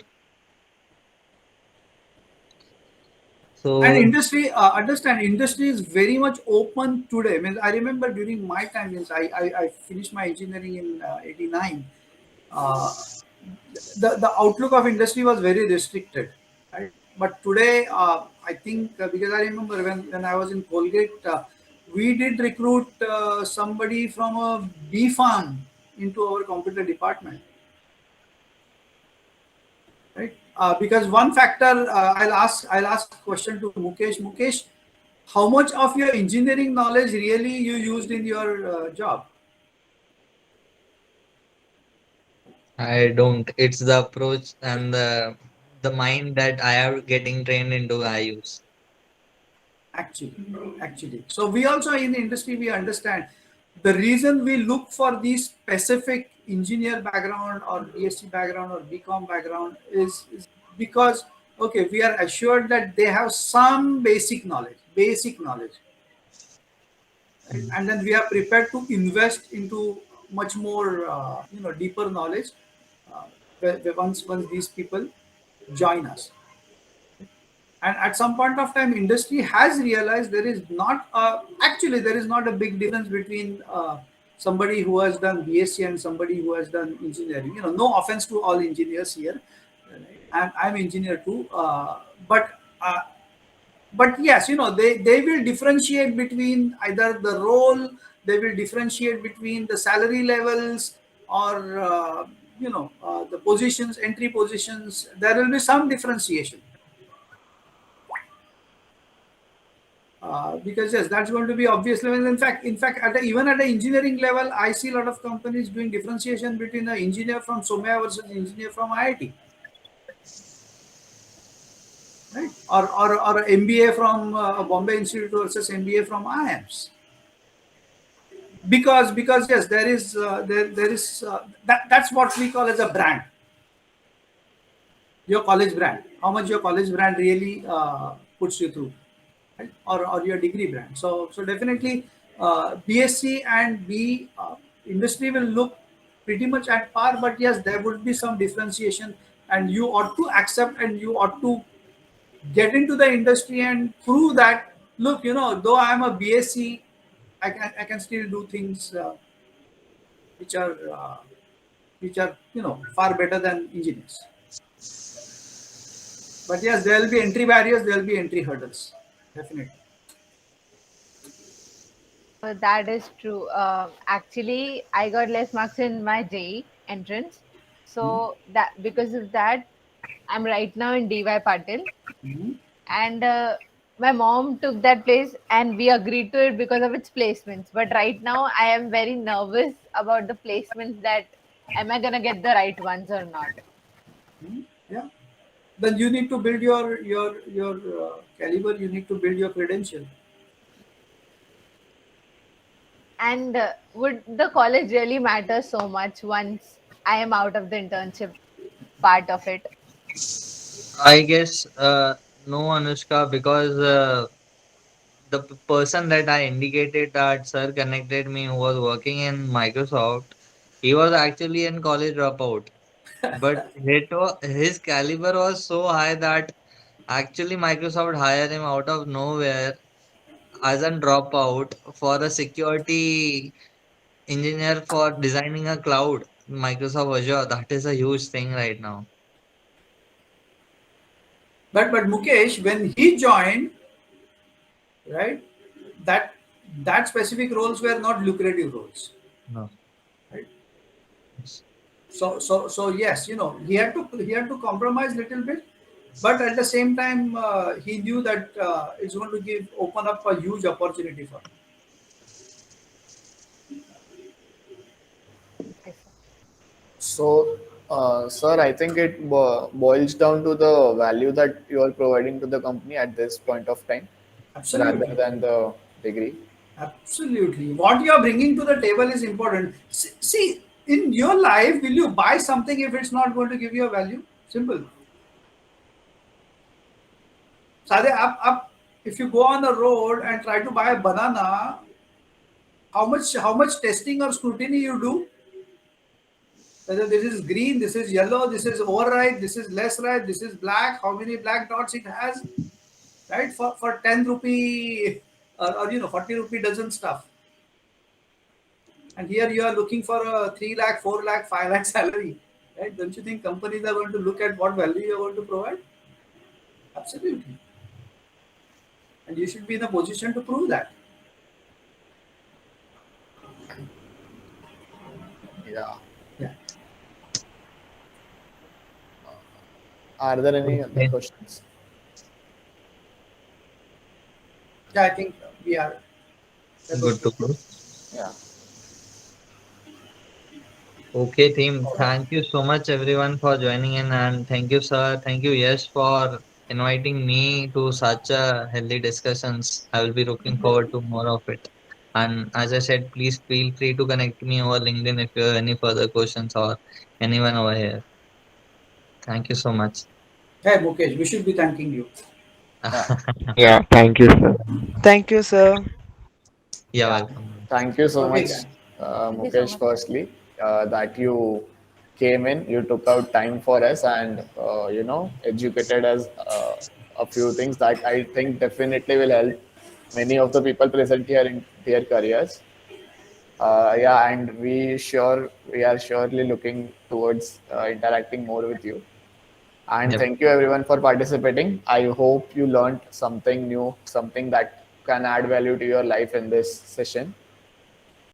And So industry, understand, industry is very much open today. I mean, I remember during my time, means I finished my engineering in 89. Uh, the outlook of industry was very restricted, right? But today, I think because I remember when I was in Colgate, we did recruit somebody from a bee farm into our computer department, right? Because one factor, I'll ask a question to Mukesh. Mukesh, how much of your engineering knowledge really you used in your job? I don't. It's the approach and the mind that I am getting trained into I use. Actually, so we also in the industry we understand the reason we look for these specific engineer background or BSc background or BCom background is because okay, we are assured that they have some basic knowledge, right? And then we are prepared to invest into much more deeper knowledge once these people join us. And at some point of time industry has realized there is not a, actually there is not a big difference between somebody who has done BSc and somebody who has done engineering. No offense to all engineers here. I'm engineer too, but yes, they will differentiate between either the role, they will differentiate between the salary levels, or the positions, entry positions. There will be some differentiation. Because yes, that's going to be obvious level. In fact, even at the engineering level, I see a lot of companies doing differentiation between an engineer from Somaya versus engineer from IIT, right? Or MBA from Bombay Institute versus MBA from IIMS. Because yes, there is that's what we call as a brand, your college brand. How much your college brand really puts you through, right? Or your degree brand. So definitely BSc and B industry will look pretty much at par, but yes, there would be some differentiation, and you ought to accept and you ought to get into the industry and prove that look, though I'm a BSc, I can still do things which are far better than engineers. But yes, there will be entry barriers, there will be entry hurdles, definitely. That is true. Actually, I got less marks in my JEE entrance, Mhm. so that because of that, I'm right now in DY Patil, Mhm. and my mom took that place, and we agreed to it because of its placements. But right now, I am very nervous about the placements. That am I gonna get the right ones or not? Yeah. Then you need to build your caliber. You need to build your credential. And would the college really matter so much once I am out of the internship part of it? I guess no, Anushka, because the person that I indicated that sir connected me who was working in Microsoft, he was actually in college dropout. But his caliber was so high that actually Microsoft hired him out of nowhere as a dropout for a security engineer for designing a cloud, Microsoft Azure. That is a huge thing right now. But Mukesh, when he joined, right, that that specific roles were not lucrative roles, No. right? So yes, he had to compromise little bit, but at the same time he knew that it's going to open up a huge opportunity for him. Yes, sir. So, sir, I think it boils down to the value that you are providing to the company at this point of time, rather Absolutely. than the degree. Absolutely. What you are bringing to the table is important. See, in your life, will you buy something if it's not going to give you a value? Simple. Sade, if you go on the road and try to buy a banana, how much testing or scrutiny you do? Whether this is green, this is yellow, this is overripe, this is less ripe, this is black, how many black dots it has, right? For 10 rupee or 40 rupee dozen stuff. And here you are looking for a 3 lakh, 4 lakh, 5 lakh salary, right? Don't you think companies are going to look at what value you're going to provide? Absolutely. And you should be in a position to prove that. Yeah. Yeah. Are there any other Okay. questions? Yeah, I think we're Good good to to go. Yeah. Okay, team. all right. Thank you so much, everyone, for joining in, and thank you, sir. Thank you, Yes, for inviting me to such a healthy discussions. I will be looking forward to more of it. And as I said, please feel free to connect me over LinkedIn if you have any further questions or anyone over here. Thank you so much. Hey, Mukesh, we should be thanking you. Yeah. Yeah, thank you, sir. Thank you, sir. You're Yeah. welcome. Thank you so Okay, much, guys. Thank you so Mukesh, much, sir. firstly, that you came in, you took out time for us and, educated us a few things that I think definitely will help many of the people present here in their careers. Yeah, and we are surely looking towards interacting more with you. And Yep. thank you everyone for participating. I hope you learned something new, something that can add value to your life in this session.